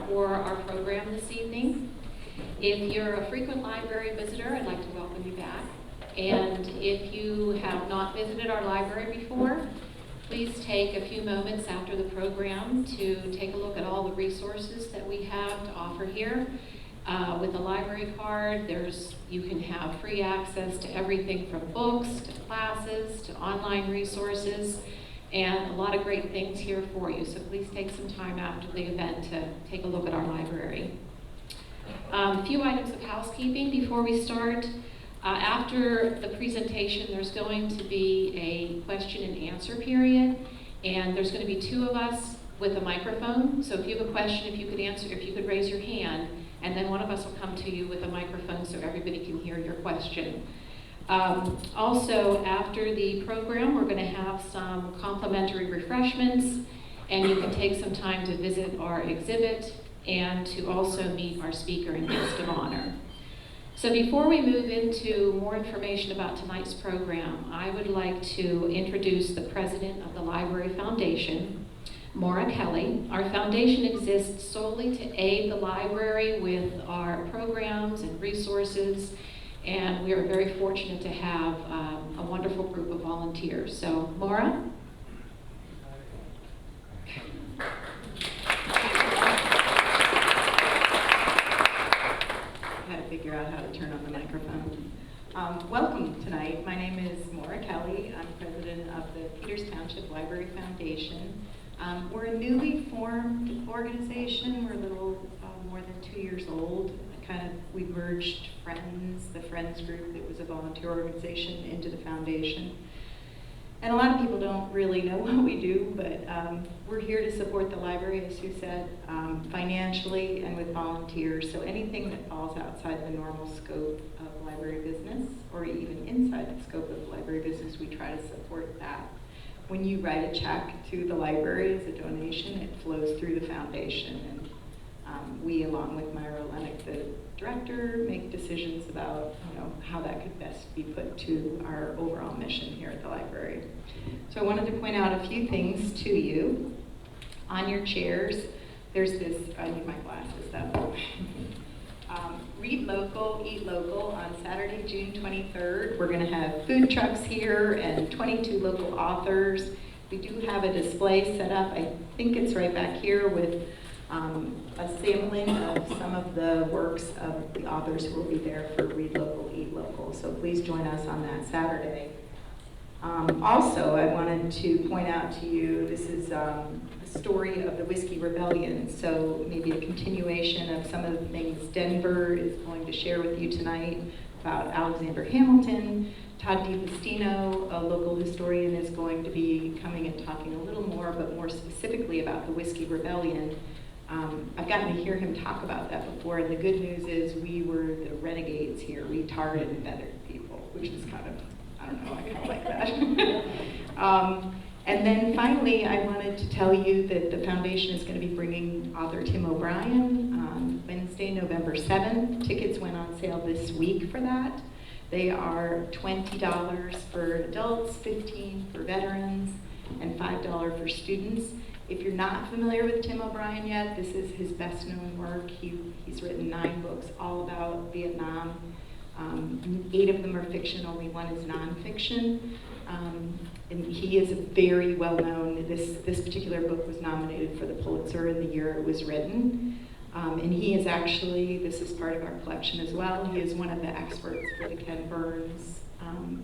for our program this evening. If you're a frequent library visitor, I'd like to welcome you back. And if you have not visited our library before, please take a few moments after the program to take a look at all the resources that we have to offer here. With a library card, you can have free access to everything from books, to classes, to online resources, and a lot of great things here for you. So please take some time after the event to take a look at our library. A few items of housekeeping before we start. After the presentation, there's going to be a question and answer period, and there's going to be two of us with a microphone. So if you have a question, if you could raise your hand, and then one of us will come to you with a microphone so everybody can hear your question. Also, after the program, we're going to have some complimentary refreshments, and you can take some time to visit our exhibit and to also meet our speaker and guest of honor. So before we move into more information about tonight's program, I would like to introduce the president of the Library Foundation, Maura Kelly. Our foundation exists solely to aid the library with our programs and resources, and we are very fortunate to have a wonderful group of volunteers. So, Maura? I had to figure out how to turn on the microphone. Welcome tonight. My name is Maura Kelly. I'm president of the Peters Township Library Foundation. We're a newly formed organization. We're a little more than 2 years old. We merged the Friends group that was a volunteer organization, into the foundation. And a lot of people don't really know what we do, but we're here to support the library, as Sue said, financially and with volunteers. So anything that falls outside the normal scope of library business, or even inside the scope of library business, we try to support that. When you write a check to the library as a donation, it flows through the foundation. And we, along with Myra Lennox, the director, make decisions about how that could best be put to our overall mission here at the library. So I wanted to point out a few things to you. On your chairs, there's this, I need my glasses though. Read local, eat local. On Saturday, June 23rd, we're going to have food trucks here and 22 local authors. We do have a display set up. I think it's right back here with a sampling of some of the works of the authors who will be there for Read Local, Eat Local. So please join us on that Saturday. Also, I wanted to point out to you, this is a story of the Whiskey Rebellion. So maybe a continuation of some of the things Denver is going to share with you tonight about Alexander Hamilton. Todd DiPastino, a local historian, is going to be coming and talking a little more, but more specifically about the Whiskey Rebellion. I've gotten to hear him talk about that before, and the good news is we were the renegades here. We tarred and feathered people, which is kind of, I don't know, I kind of like that. And then finally, I wanted to tell you that the foundation is going to be bringing author Tim O'Brien on Wednesday, November 7th. Tickets went on sale this week for that. They are $20 for adults, $15 for veterans, and $5 for students. If you're not familiar with Tim O'Brien yet, this is his best-known work. He's written 9 books all about Vietnam. 8 of them are fiction, only 1 is nonfiction. And he is a very well-known, this particular book was nominated for the Pulitzer in the year it was written. And he is actually, this is part of our collection as well, he is one of the experts for the Ken Burns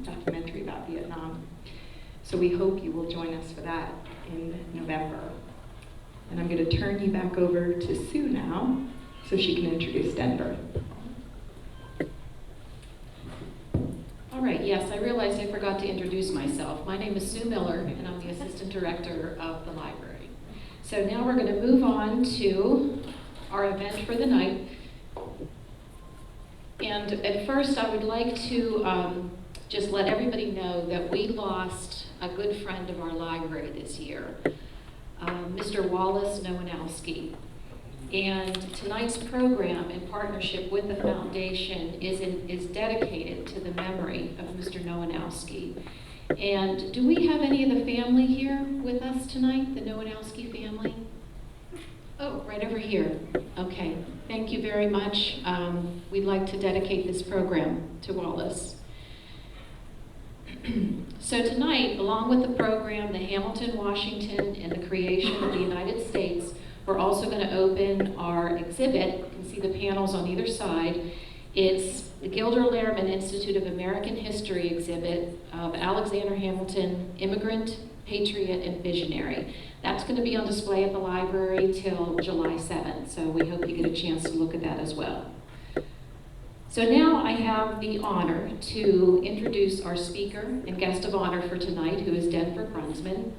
documentary about Vietnam. So we hope you will join us for that in November. And I'm going to turn you back over to Sue now, so she can introduce Denver. All right, yes, I realized I forgot to introduce myself. My name is Sue Miller, and I'm the Assistant Director of the library. So now we're going to move on to our event for the night. And at first, I would like to just let everybody know that we lost a good friend of our library this year, Mr. Wallace Nowinowski. And tonight's program, in partnership with the foundation, is dedicated to the memory of Mr. Nowinowski. And do we have any of the family here with us tonight, the Nowinowski family? Oh, Right over here. Okay, thank you very much. We'd like to dedicate this program to Wallace. So tonight, along with the program, the Hamilton, Washington, and the creation of the United States, we're also going to open our exhibit. You can see the panels on either side. It's the Gilder Lehrman Institute of American History exhibit of Alexander Hamilton, Immigrant, Patriot, and Visionary. That's going to be on display at the library till July 7th, so we hope you get a chance to look at that as well. So now I have the honor to introduce our speaker and guest of honor for tonight, who is Denver Brunsman.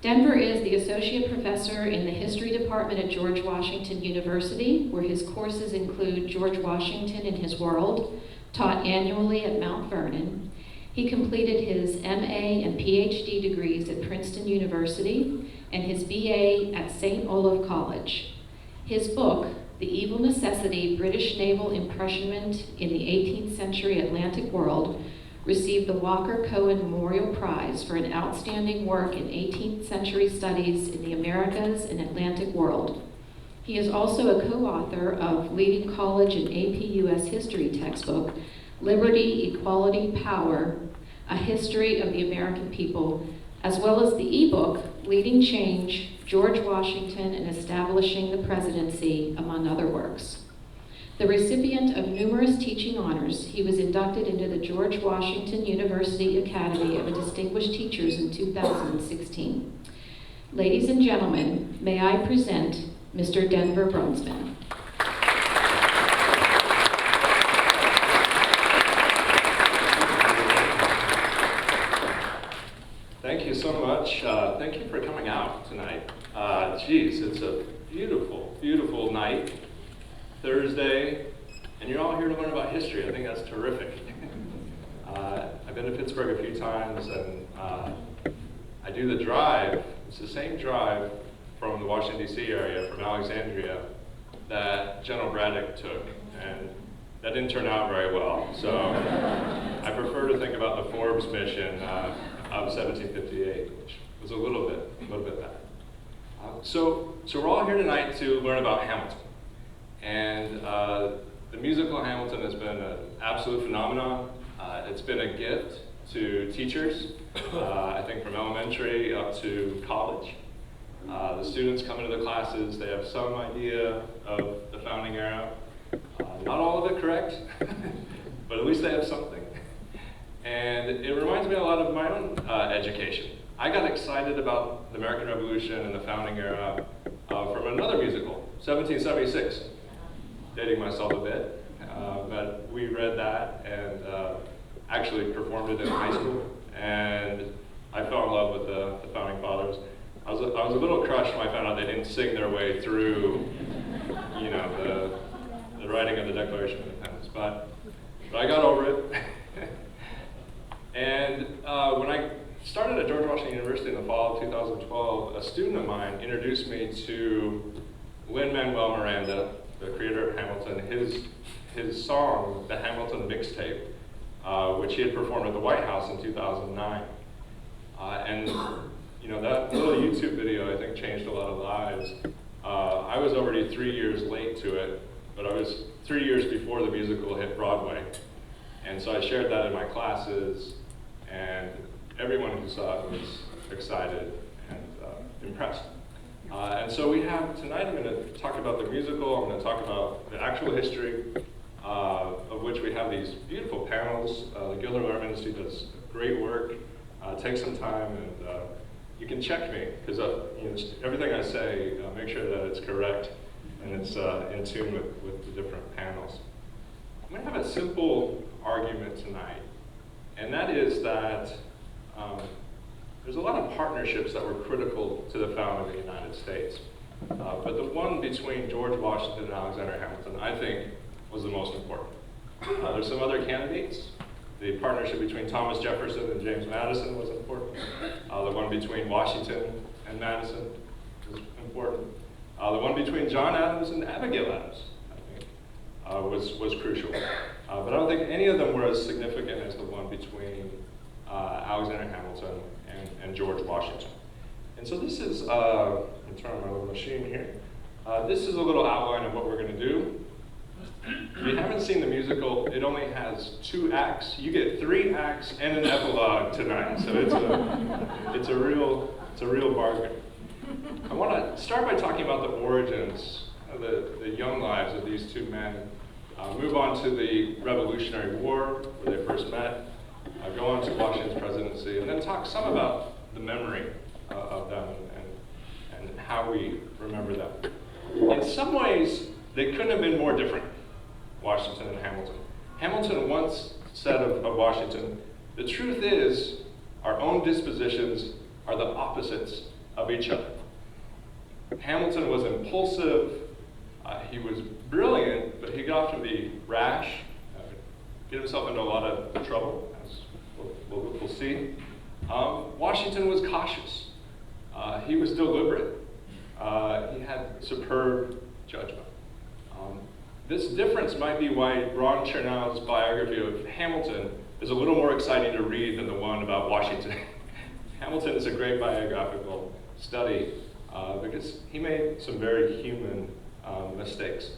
Denver is the Associate Professor in the History Department at George Washington University, where his courses include George Washington and His World, taught annually at Mount Vernon. He completed his MA and PhD degrees at Princeton University and his BA at St. Olaf College. His book, The Evil Necessity, British Naval Impressionment in the 18th Century Atlantic World, received the Walker Cohen Memorial Prize for an outstanding work in 18th century studies in the Americas and Atlantic world. He is also a co-author of leading college and AP US history textbook, Liberty, Equality, Power, A History of the American People, as well as the ebook, Leading Change, George Washington and Establishing the Presidency, among other works. The recipient of numerous teaching honors, he was inducted into the George Washington University Academy of Distinguished Teachers in 2016. Ladies and gentlemen, may I present Mr. Denver Brunsman. Thank you so much. Thank you for coming out tonight. Geez, it's a beautiful, beautiful night, Thursday, and you're all here to learn about history. I think that's terrific. I've been to Pittsburgh a few times, and I do the drive. It's the same drive from the Washington, D.C. area, from Alexandria, that General Braddock took, and that didn't turn out very well. So I prefer to think about the Forbes mission of 1758, which was a little bit bad. So we're all here tonight to learn about Hamilton. And the musical Hamilton has been an absolute phenomenon. It's been a gift to teachers, I think from elementary up to college. The students come into the classes, they have some idea of the founding era. Not all of it correct, but at least they have something. And it reminds me a lot of my own education. I got excited about the American Revolution and the founding era from another musical, 1776. Dating myself a bit, but we read that and actually performed it in high school, and I fell in love with the founding fathers. I was a little crushed when I found out they didn't sing their way through, you know, the writing of the Declaration of Independence, but I got over it. And when I started at George Washington University in the fall of 2012, a student of mine introduced me to Lin-Manuel Miranda, the creator of Hamilton, his song, the Hamilton Mixtape, which he had performed at the White House in 2009. And you know, that little YouTube video, I think, changed a lot of lives. I was already 3 years late to it, but I was 3 years before the musical hit Broadway. And so I shared that in my classes, and everyone who saw it was excited and impressed. And so we have, tonight I'm going to talk about the musical, I'm going to talk about the actual history, of which we have these beautiful panels. The Gilder Lehrman Institute does great work. Take some time, and you can check me, because you know, everything I say, make sure that it's correct and it's in tune with the different panels. I'm going to have a simple argument tonight, and that is that there's a lot of partnerships that were critical to the founding of the United States. But the one between George Washington and Alexander Hamilton, I think, was the most important. There's some other candidates. The partnership between Thomas Jefferson and James Madison was important. The one between Washington and Madison was important. The one between John Adams and Abigail Adams, I think, was crucial. But I don't think any of them were as significant as the one between Alexander Hamilton and George Washington. And so this is, let me turn on my little machine here. This is a little outline of what we're going to do. If you haven't seen the musical, it only has 2 acts. You get 3 acts and an epilogue tonight, so it's a real bargain. I want to start by talking about the origins of the young lives of these 2 men. Move on to the Revolutionary War, where they first met. Go on to Washington's presidency, and then talk some about the memory of them and how we remember them. In some ways, they couldn't have been more different, Washington and Hamilton. Hamilton once said of Washington, "The truth is, our own dispositions are the opposites of each other." Hamilton was impulsive, he was brilliant, but he could often be rash, get himself into a lot of trouble, as we'll see. Washington was cautious. He was deliberate. He had superb judgment. This difference might be why Ron Chernow's biography of Hamilton is a little more exciting to read than the one about Washington. Hamilton is a great biographical study because he made some very human mistakes.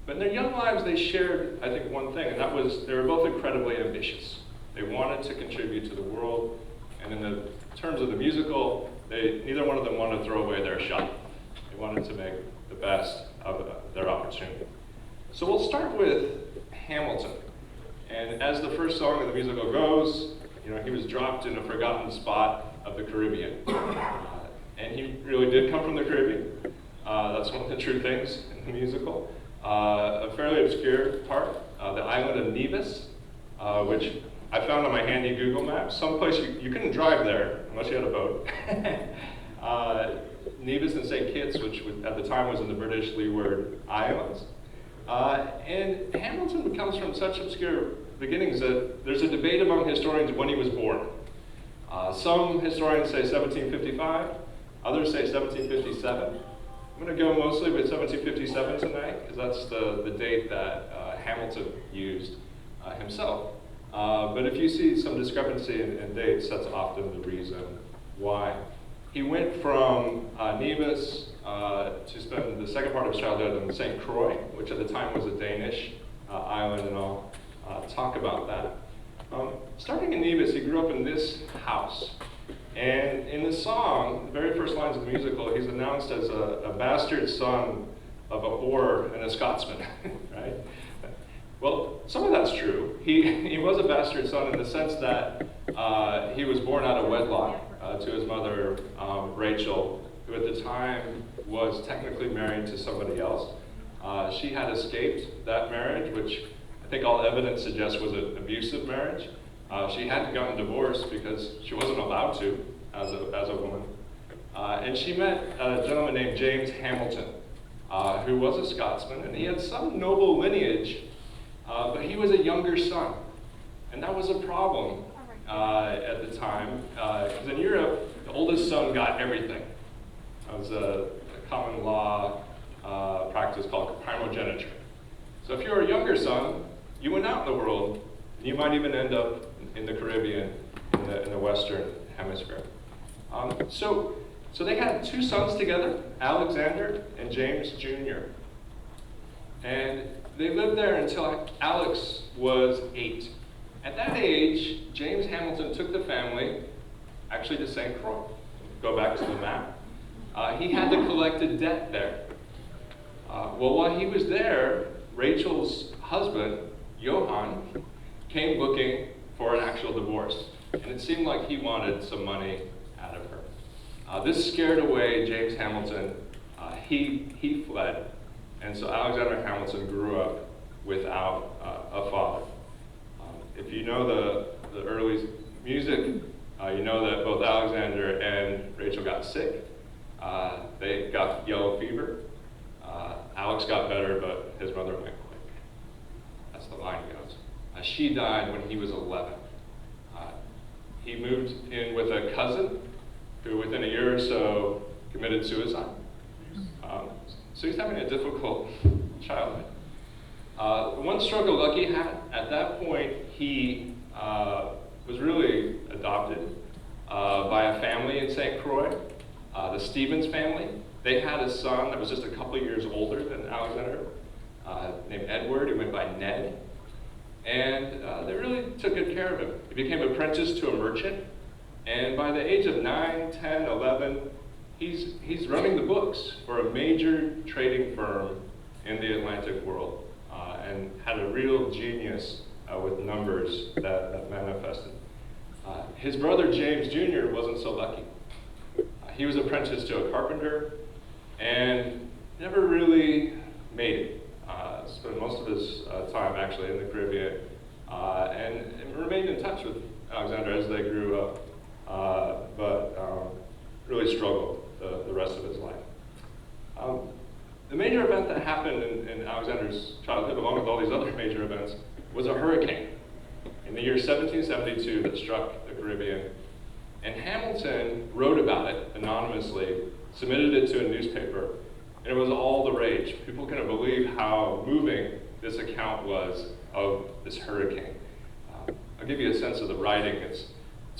But in their young lives, they shared, I think, one thing, and that was they were both incredibly ambitious. They wanted to contribute to the world, and in the terms of the musical, neither one of them wanted to throw away their shot. They wanted to make the best of their opportunity. So we'll start with Hamilton. And as the first song of the musical goes, he was dropped in a forgotten spot of the Caribbean. And he really did come from the Caribbean. That's one of the true things in the musical. A fairly obscure part, the island of Nevis, which I found on my handy Google Maps. Someplace you couldn't drive there unless you had a boat. Nevis and St. Kitts, which at the time was in the British Leeward Islands. And Hamilton comes from such obscure beginnings that there's a debate among historians when he was born. Some historians say 1755, others say 1757. I'm going to go mostly with 1757 tonight, because that's the date that Hamilton used himself. But if you see some discrepancy in dates, that's often the reason why. He went from Nevis to spend the second part of his childhood in St. Croix, which at the time was a Danish island, and I'll talk about that. Starting in Nevis, he grew up in this house. And in the song, the very first lines of the musical, he's announced as a bastard son of a whore and a Scotsman, right? Well, some of that's true. He was a bastard son in the sense that he was born out of wedlock to his mother, Rachel, who at the time was technically married to somebody else. She had escaped that marriage, which I think all evidence suggests was an abusive marriage. She hadn't gotten divorced because she wasn't allowed to as a woman. And she met a gentleman named James Hamilton, who was a Scotsman, and he had some noble lineage, but he was a younger son. And that was a problem at the time, because in Europe, the oldest son got everything. That was a common law practice called primogeniture. So if you were a younger son, you went out in the world, and you might even end up in the Caribbean, in the Western Hemisphere. So they had 2 sons together, Alexander and James Jr. And they lived there until Alex was 8. At that age, James Hamilton took the family, actually to St. Croix. Go back to the map. He had to collect a debt there. Well, while he was there, Rachel's husband, Johann, came looking for an actual divorce. And it seemed like he wanted some money out of her. This scared away James Hamilton. He fled. And so Alexander Hamilton grew up without a father. If you know the early music, you know that both Alexander and Rachel got sick. They got yellow fever. Alex got better, but his mother went quick. That's the line goes. She died when he was 11. He moved in with a cousin who within a year or so committed suicide. So he's having a difficult childhood. One stroke of luck he had, at that point, he was really adopted by a family in St. Croix, the Stevens family. They had a son that was just a couple years older than Alexander, named Edward. He went by Ned. And they really took good care of him. He became apprenticed to a merchant. And by the age of 9, 10, 11, he's running the books for a major trading firm in the Atlantic world, and had a real genius with numbers that manifested. His brother James Jr. wasn't so lucky. He was apprenticed to a carpenter and never really made it. Spent most of his time actually in the Caribbean, and remained in touch with Alexander as they grew up, but really struggled the rest of his life. The major event that happened in Alexander's childhood, along with all these other major events, was a hurricane in the year 1772 that struck the Caribbean. And Hamilton wrote about it anonymously, submitted it to a newspaper, and it was all the rage. People couldn't believe how moving this account was of this hurricane. I'll give you a sense of the writing. It's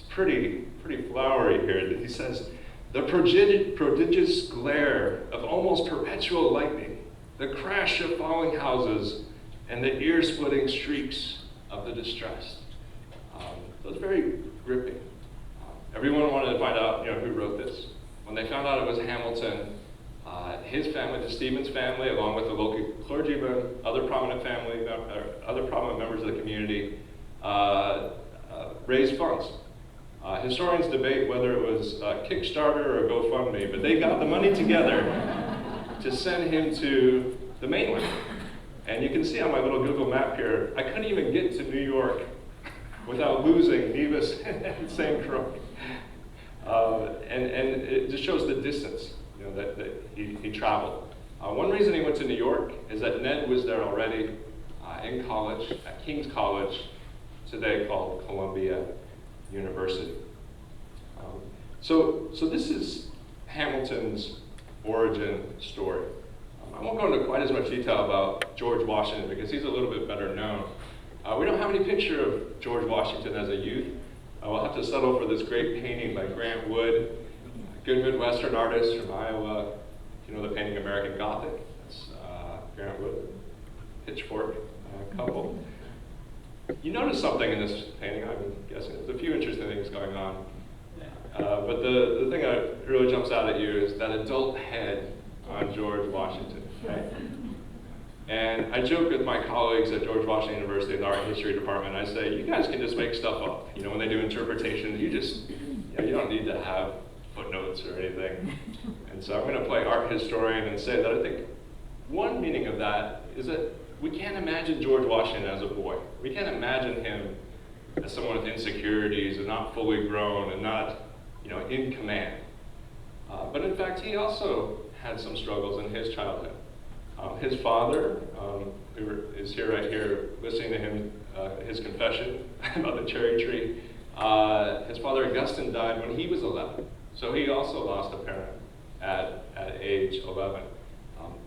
pretty flowery here. He says, "The prodigious glare of almost perpetual lightning, the crash of falling houses, and the ear-splitting shrieks of the distressed." So it's very gripping. Everyone wanted to find out, who wrote this. When they found out it was Hamilton, his family, the Stevens family, along with the local clergyman, other prominent members of the community, raised funds. Historians debate whether it was Kickstarter or GoFundMe, but they got the money together to send him to the mainland. And you can see on my little Google map here, I couldn't even get to New York without losing Nevis and St. Croix. And it just shows the distance that he traveled. One reason he went to New York is that Ned was there already in college, at King's College, today called Columbia University. So this is Hamilton's origin story. I won't go into quite as much detail about George Washington because he's a little bit better known. We don't have any picture of George Washington as a youth. We'll have to settle for this great painting by Grant Wood, a good Midwestern artist from Iowa. You know the painting American Gothic? That's Grant Wood, Pitchfork couple. You notice something in this painting, I'm guessing. There's a few interesting things going on. But the thing that really jumps out at you is that adult head on George Washington, right? And I joke with my colleagues at George Washington University in the art history department. I say, you guys can just make stuff up. When they do interpretations, you don't need to have footnotes or anything. And so I'm going to play art historian and say that I think one meaning of that is that we can't imagine George Washington as a boy. We can't imagine him as someone with insecurities and not fully grown and not, in command. But in fact, he also had some struggles in his childhood. His father, who is here right here, listening to him, his confession about the cherry tree. His father, Augustine, died when he was 11. So he also lost a parent at age 11.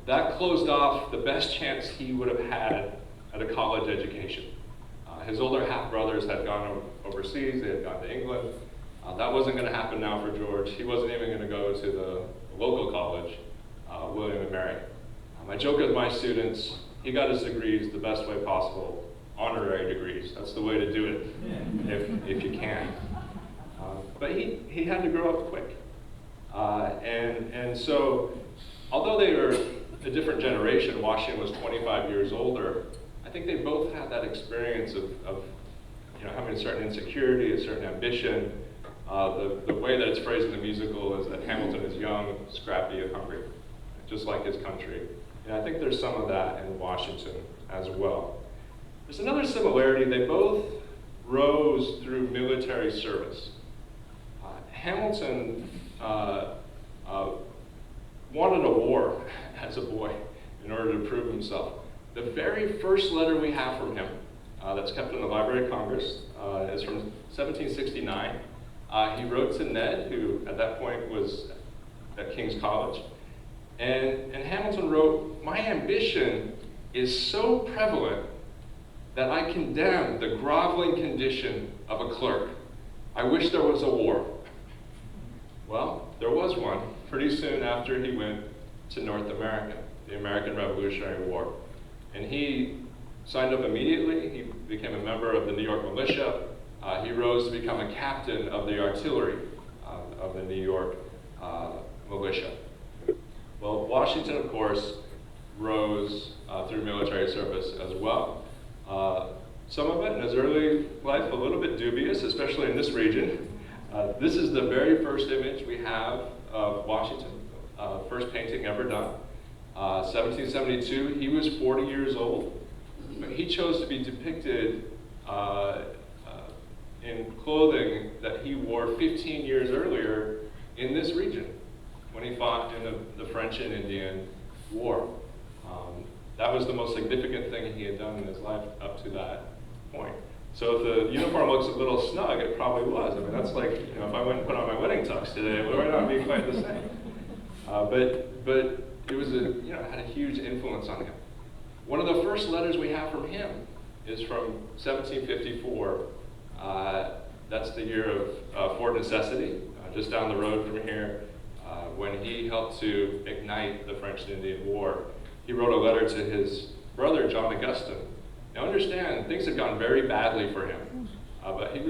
That closed off the best chance he would have had at a college education. His older half-brothers had gone overseas, they had gone to England. That wasn't going to happen now for George. He wasn't even going to go to the local college, William and Mary. I joke with my students, he got his degrees the best way possible, honorary degrees. That's the way to do it, if you can. But he had to grow up quick. And so, although they were a different generation, Washington was 25 years older, I think they both had that experience of having a certain insecurity, a certain ambition. The way that it's phrased in the musical is that Hamilton is young, scrappy, and hungry, just like his country. And I think there's some of that in Washington as well. There's another similarity. They both rose through military service. Hamilton wanted a war as a boy in order to prove himself. The very first letter we have from him that's kept in the Library of Congress is from 1769. He wrote to Ned, who at that point was at King's College. And Hamilton wrote, "My ambition is so prevalent that I condemn the groveling condition of a clerk. I wish there was a war." Well, there was one for pretty soon after he went to North America, the American Revolutionary War. And he signed up immediately. He became a member of the New York militia. He rose to become a captain of the artillery of the New York militia. Well, Washington, of course, rose through military service as well. Some of it in his early life a little bit dubious, especially in this region. This is the very first image we have of Washington, first painting ever done. 1772, he was 40 years old, but he chose to be depicted in clothing that he wore 15 years earlier in this region when he fought in the French and Indian War. That was the most significant thing he had done in his life up to that point. So if the uniform looks a little snug, it probably was. I mean, that's like, you know, if I went and put on my wedding tux today, it might not be quite the same. But it was had a huge influence on him. One of the first letters we have from him is from 1754. That's the year of Fort Necessity, just down the road from here, when he helped to ignite the French and Indian War. He wrote a letter to his brother, John Augustine. Now understand, things had gone very badly for him, but he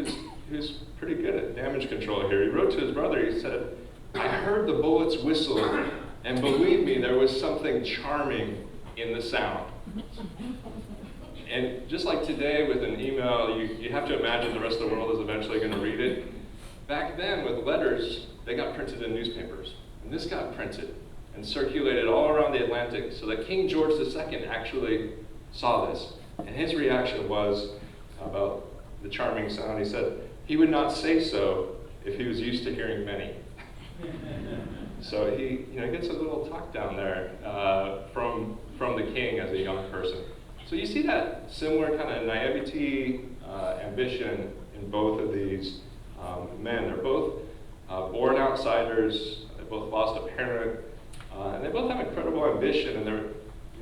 was pretty good at damage control here. He wrote to his brother, he said, "I heard the bullets whistle, and believe me, there was something charming in the sound." And just like today with an email, you have to imagine the rest of the world is eventually going to read it. Back then, with letters, they got printed in newspapers. And this got printed and circulated all around the Atlantic so that King George II actually saw this. And his reaction was about the charming sound. He said he would not say so if he was used to hearing many. So he gets a little talk down there from the king as a young person. So you see that similar kind of naivety, ambition in both of these men. They're both born outsiders. They both lost a parent, and they both have incredible ambition. And they're,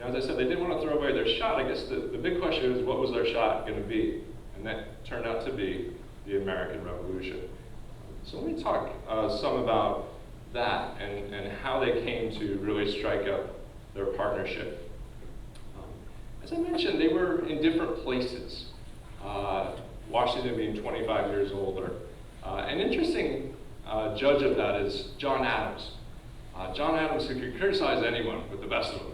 as I said, they didn't want to throw away their shot. I guess the big question is, what was their shot going to be? And that turned out to be the American Revolution. So let me talk some about that and how they came to really strike up their partnership. As I mentioned, they were in different places. Washington being 25 years older. An interesting judge of that is John Adams. John Adams, who could criticize anyone with the best of them.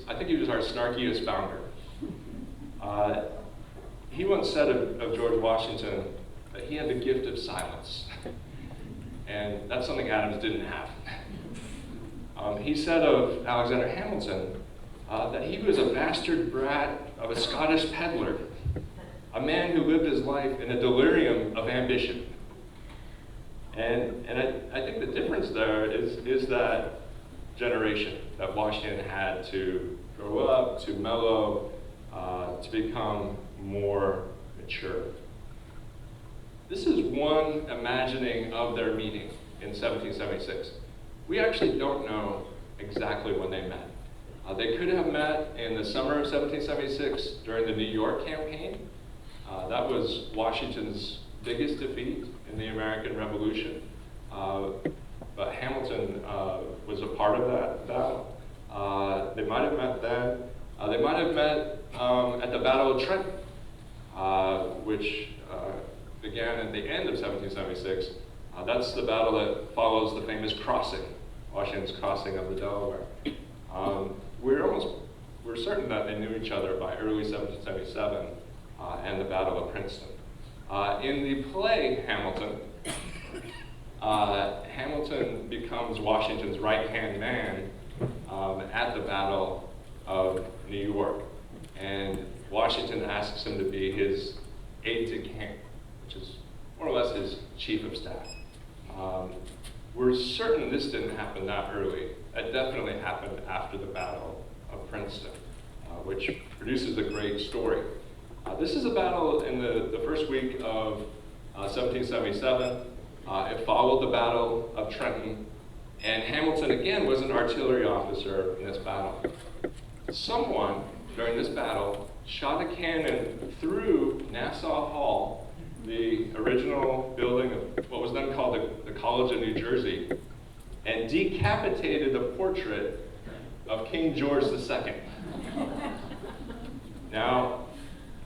I think he was our snarkiest founder. He once said of George Washington that he had the gift of silence. And that's something Adams didn't have. He said of Alexander Hamilton that he was a bastard brat of a Scottish peddler, a man who lived his life in a delirium of ambition. And I think the difference there is that generation that Washington had to grow up, to mellow, to become more mature. This is one imagining of their meeting in 1776. We actually don't know exactly when they met. They could have met in the summer of 1776 during the New York campaign. That was Washington's biggest defeat in the American Revolution. But Hamilton was a part of that battle. They might have met then. They might have met at the Battle of Trenton, which began at the end of 1776. That's the battle that follows the famous crossing, Washington's crossing of the Delaware. We're certain that they knew each other by early 1777 and the Battle of Princeton. In the play Hamilton, Hamilton becomes Washington's right-hand man at the Battle of New York. And Washington asks him to be his aide-de-camp, which is more or less his chief of staff. We're certain this didn't happen that early. It definitely happened after the Battle of Princeton, which produces a great story. This is a battle in the first week of 1777. It followed the Battle of Trenton, and Hamilton again was an artillery officer in this battle. Someone during this battle shot a cannon through Nassau Hall, the original building of what was then called the College of New Jersey, and decapitated a portrait of King George II. Now,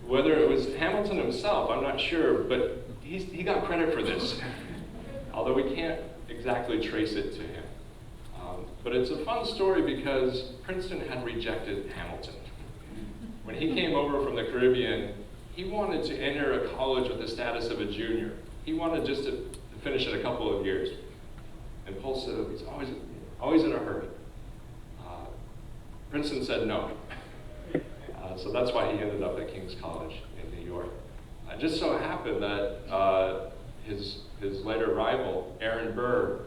whether it was Hamilton himself, I'm not sure, but he got credit for this, although we can't exactly trace it to him. But it's a fun story because Princeton had rejected Hamilton. When he came over from the Caribbean, he wanted to enter a college with the status of a junior. He wanted just to finish in a couple of years. And Polk said he's always in a hurry. Princeton said no. So that's why he ended up at King's College in New York. It just so happened that his later rival, Aaron Burr,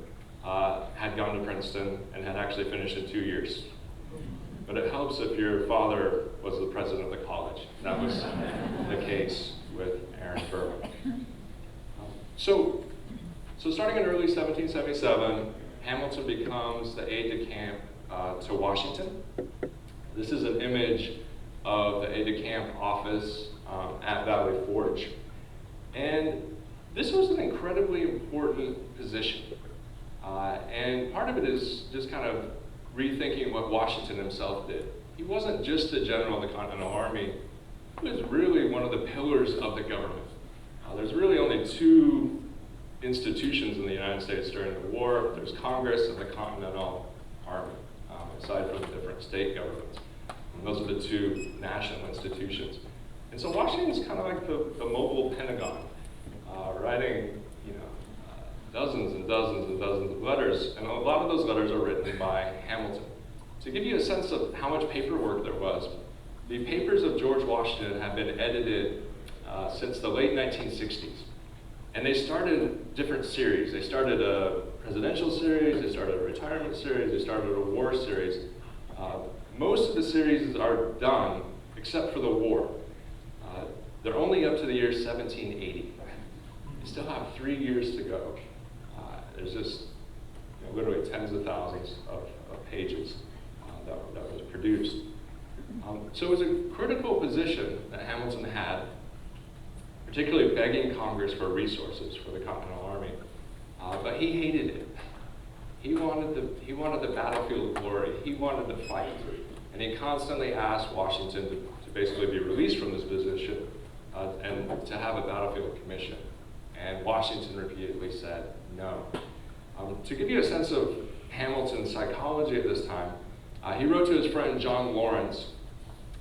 had gone to Princeton and had actually finished in 2 years. But it helps if your father was the president of the college. That was the case with Aaron Burr. So starting in early 1777, Hamilton becomes the aide-de-camp to Washington. This is an image of the aide-de-camp office at Valley Forge. And this was an incredibly important position. And part of it is just kind of rethinking what Washington himself did. He wasn't just the general of the Continental Army. He was really one of the pillars of the government. There's really only two institutions in the United States during the war. There's Congress and the Continental Army, aside from the different state governments. And those are the two national institutions. And so Washington's kind of like the mobile Pentagon, writing dozens and dozens and dozens of letters, and a lot of those letters are written by Hamilton. To give you a sense of how much paperwork there was, the papers of George Washington have been edited since the late 1960s. And they started different series. They started a presidential series, they started a retirement series, they started a war series. Most of the series are done, except for the war. They're only up to the year 1780. You still have 3 years to go. There's just literally tens of thousands of pages that was produced. So it was a critical position that Hamilton had, particularly begging Congress for resources for the Continental Army. But he hated it. He wanted the battlefield glory. He wanted to fight. And he constantly asked Washington to basically be released from this position and to have a battlefield commission. And Washington repeatedly said no. To give you a sense of Hamilton's psychology at this time, he wrote to his friend John Lawrence,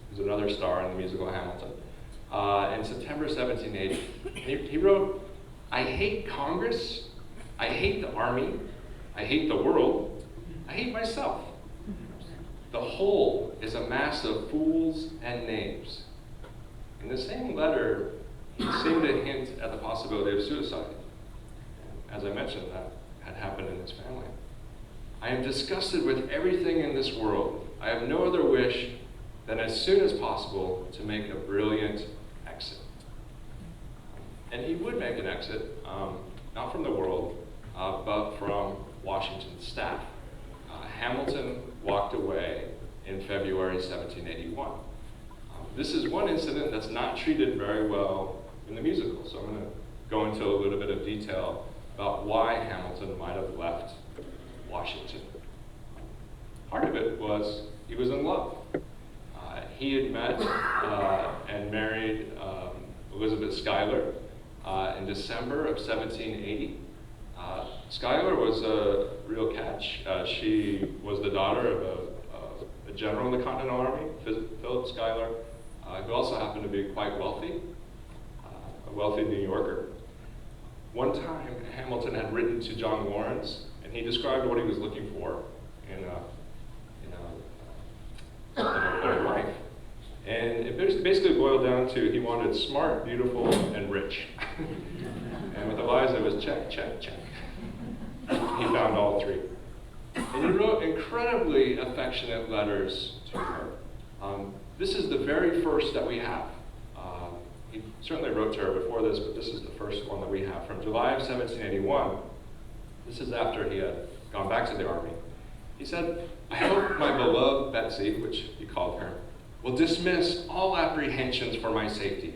who's another star in the musical Hamilton, in September 1780. He wrote, "I hate Congress, I hate the Army, I hate the world, I hate myself. The whole is a mass of fools and knaves." In the same letter, he seemed to hint at the possibility of suicide. As I mentioned, that had happened in his family. "I am disgusted with everything in this world. I have no other wish than as soon as possible to make a brilliant exit." And he would make an exit, not from the world, but from Washington's staff. Hamilton walked away in February 1781. This is one incident that's not treated very well in the musical, so I'm going to go into a little bit of detail about why Hamilton might have left Washington. Part of it was he was in love. He had met and married Elizabeth Schuyler in December of 1780. Schuyler was a real catch. She was the daughter of a general in the Continental Army, Philip Schuyler, who also happened to be quite wealthy, a wealthy New Yorker. One time, Hamilton had written to John Lawrence, and he described what he was looking for in a wife. And it basically boiled down to he wanted smart, beautiful, and rich. And with Eliza, it was check, check, check. He found all three. And he wrote incredibly affectionate letters to her. This is the very first that we have. He certainly wrote to her before this, but this is the first one that we have from July of 1781. This is after he had gone back to the Army. He said, "I hope my beloved Betsy," which he called her, "will dismiss all apprehensions for my safety.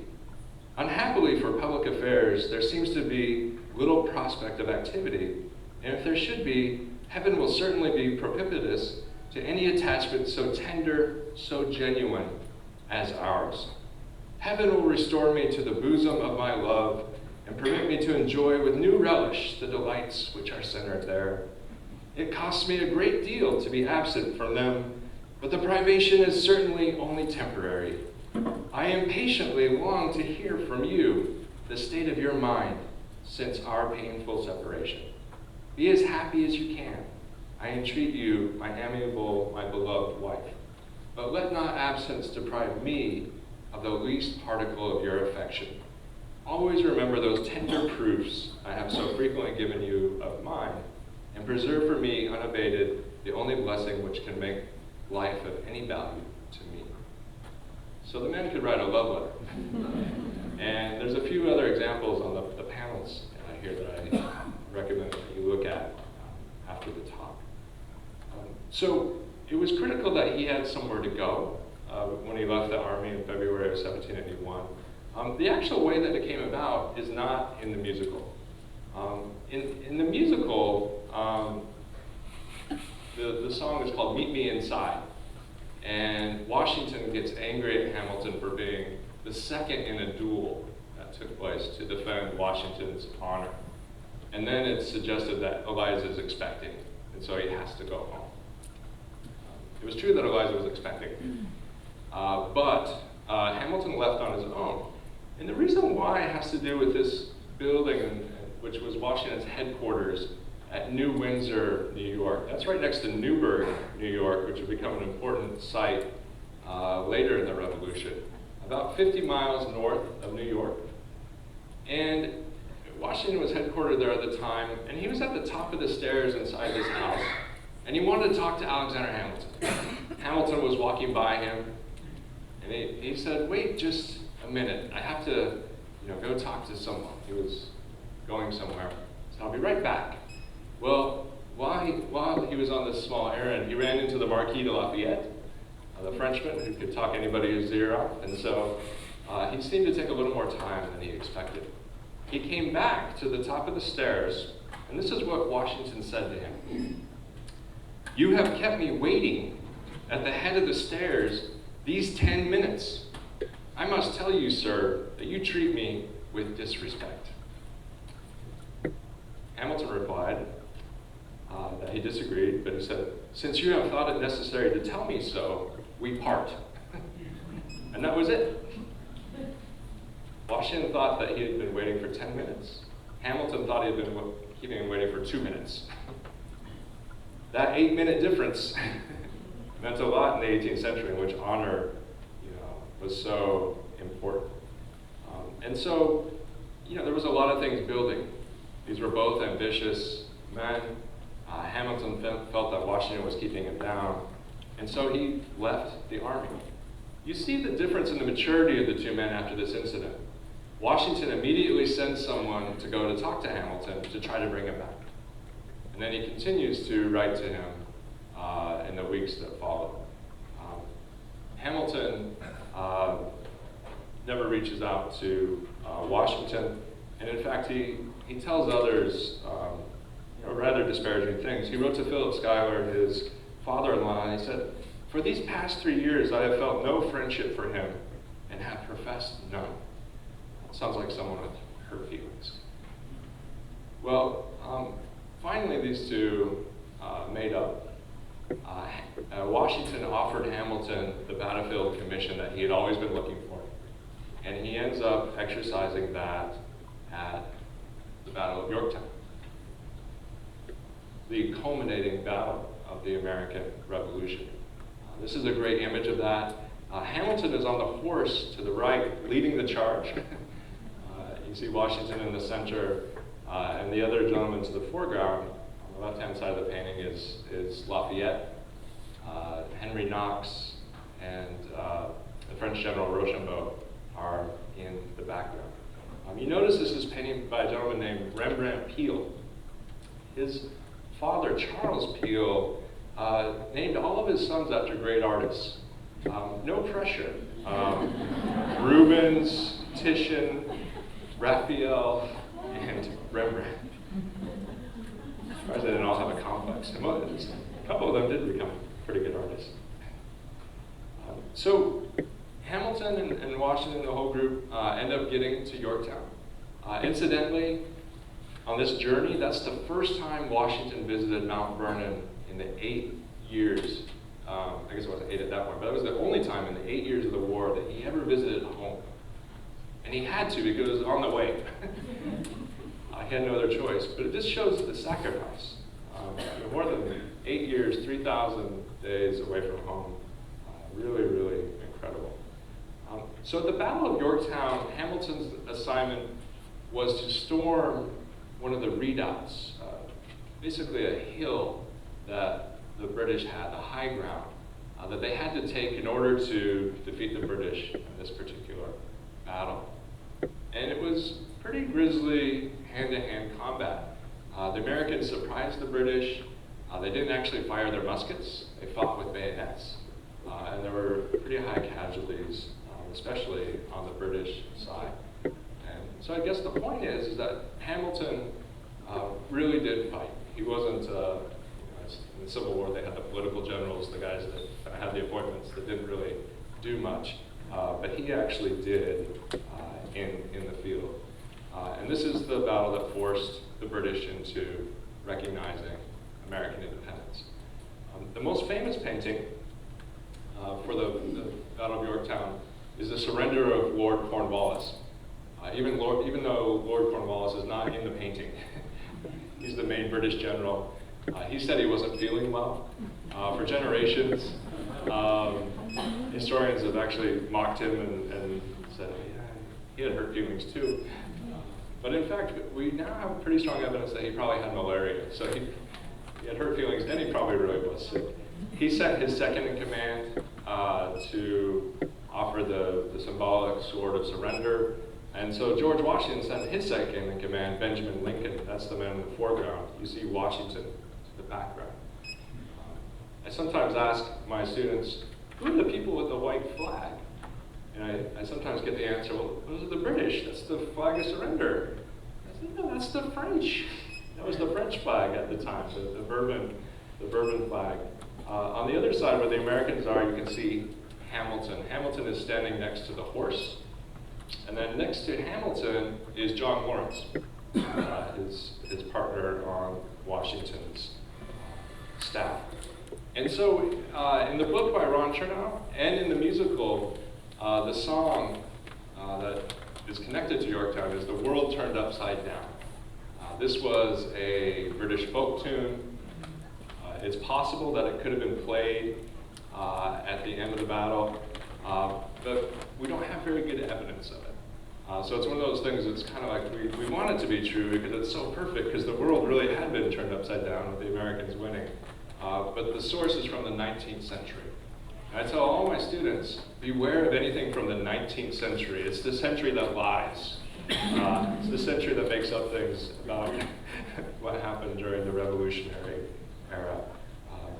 Unhappily for public affairs, there seems to be little prospect of activity, and if there should be, Heaven will certainly be propitious to any attachment so tender, so genuine as ours. Heaven will restore me to the bosom of my love and permit me to enjoy with new relish the delights which are centered there. It costs me a great deal to be absent from them, but the privation is certainly only temporary. I impatiently long to hear from you the state of your mind since our painful separation. Be as happy as you can. I entreat you, my amiable, my beloved wife. But let not absence deprive me of the least particle of your affection. Always remember those tender proofs I have so frequently given you of mine, and preserve for me unabated the only blessing which can make life of any value to me. So the men could write a love letter. And there's a few other examples on the panels here that I recommend that you look at after the talk. So it was critical that he had somewhere to go when he left the Army in February of 1781. The actual way that it came about is not in the musical. In the musical, the song is called Meet Me Inside. And Washington gets angry at Hamilton for being the second in a duel that took place to defend Washington's honor. And then it's suggested that Eliza is expecting, and so he has to go home. It was true that Eliza was expecting, but Hamilton left on his own. And the reason why has to do with this building, which was Washington's headquarters at New Windsor, New York. That's right next to Newburgh, New York, which would become an important site later in the Revolution, about 50 miles north of New York. And Washington was headquartered there at the time, and he was at the top of the stairs inside this house, and he wanted to talk to Alexander Hamilton. Hamilton was walking by him, and he said, "Wait just a minute, I have to go talk to someone." He was going somewhere, so I'll be right back. Well, while he was on this small errand, he ran into the Marquis de Lafayette, the Frenchman who could talk anybody's ear off, and so he seemed to take a little more time than he expected. He came back to the top of the stairs, and this is what Washington said to him. "You have kept me waiting at the head of the stairs these 10 minutes. I must tell you, sir, that you treat me with disrespect." Hamilton replied that he disagreed, but he said, "Since you have thought it necessary to tell me so, we part." And that was it. Washington thought that he had been waiting for 10 minutes. Hamilton thought he had been keeping him waiting for 2 minutes. That 8-minute difference meant a lot in the 18th century, in which honor was so important. And so, there was a lot of things building. These were both ambitious men. Hamilton felt that Washington was keeping him down, and so he left the army. You see the difference in the maturity of the two men after this incident. Washington immediately sends someone to go to talk to Hamilton to try to bring him back. And then he continues to write to him in the weeks that follow. Hamilton never reaches out to Washington, and in fact he tells others rather disparaging things. He wrote to Philip Schuyler, his father-in-law, and he said, "For these past 3 years I have felt no friendship for him and have professed none." Sounds like someone with hurt feelings. Well, finally these two made up. Washington offered Hamilton the battlefield commission that he had always been looking for, and he ends up exercising that at the Battle of Yorktown, the culminating battle of the American Revolution. This is a great image of that. Hamilton is on the horse to the right, leading the charge. You see Washington in the center, and the other gentleman to the foreground. On the left-hand side of the painting is Lafayette, Henry Knox, and the French General Rochambeau are in the background. You notice this is painted by a gentleman named Rembrandt Peale. His father, Charles Peale, named all of his sons after great artists. No pressure. Rubens, Titian, Raphael, and Rembrandt. I'm surprised they didn't all have a complex. books. And a couple of them did become pretty good artists. So Hamilton and Washington, the whole group, end up getting to Yorktown. Incidentally, on this journey, that's the first time Washington visited Mount Vernon in the 8 years. I guess it wasn't 8 at that point, but it was the only time in the 8 years of the war that he ever visited home. And he had to because it was on the way. He had no other choice, but it just shows the sacrifice. More than 8 years, 3,000 days away from home. Really, really incredible. So at the Battle of Yorktown, Hamilton's assignment was to storm one of the redoubts, basically a hill that the British had, the high ground, that they had to take in order to defeat the British in this particular battle. And it was pretty grisly hand-to-hand combat. The Americans surprised the British. They didn't actually fire their muskets. They fought with bayonets. And there were pretty high casualties, especially on the British side. And so I guess the point is that Hamilton really did fight. He wasn't, in the Civil War they had the political generals, the guys that had the appointments that didn't really do much. But he actually did in the field. And this is the battle that forced the British into recognizing American independence. The most famous painting for the Battle of Yorktown is the surrender of Lord Cornwallis. Even though Lord Cornwallis is not in the painting, he's the main British general. He said he wasn't feeling well. For generations, historians have actually mocked him and said he had hurt feelings too. But in fact, we now have pretty strong evidence that he probably had malaria. So he had hurt feelings and he probably really was sick. He sent his second in command to offer the symbolic sword of surrender. And so George Washington sent his second in command, Benjamin Lincoln. That's the man in the foreground. You see Washington in the background. I sometimes ask my students, who are the people with the white flag? And I sometimes get the answer, well, those are the British. That's the flag of surrender. I said, no, that's the French. That was the French flag at the time, the Bourbon flag. On the other side where the Americans are, you can see Hamilton. Hamilton is standing next to the horse. And then next to Hamilton is John Lawrence, his partner on Washington's staff. And so in the book by Ron Chernow and in the musical, the song that is connected to Yorktown is The World Turned Upside Down. This was a British folk tune. It's possible that it could have been played at the end of the battle, but we don't have very good evidence of it. So it's one of those things that's kind of like we want it to be true because it's so perfect because the world really had been turned upside down with the Americans winning. But the source is from the 19th century. And I tell all my students, beware of anything from the 19th century. It's the century that lies. It's the century that makes up things about what happened during the Revolutionary era.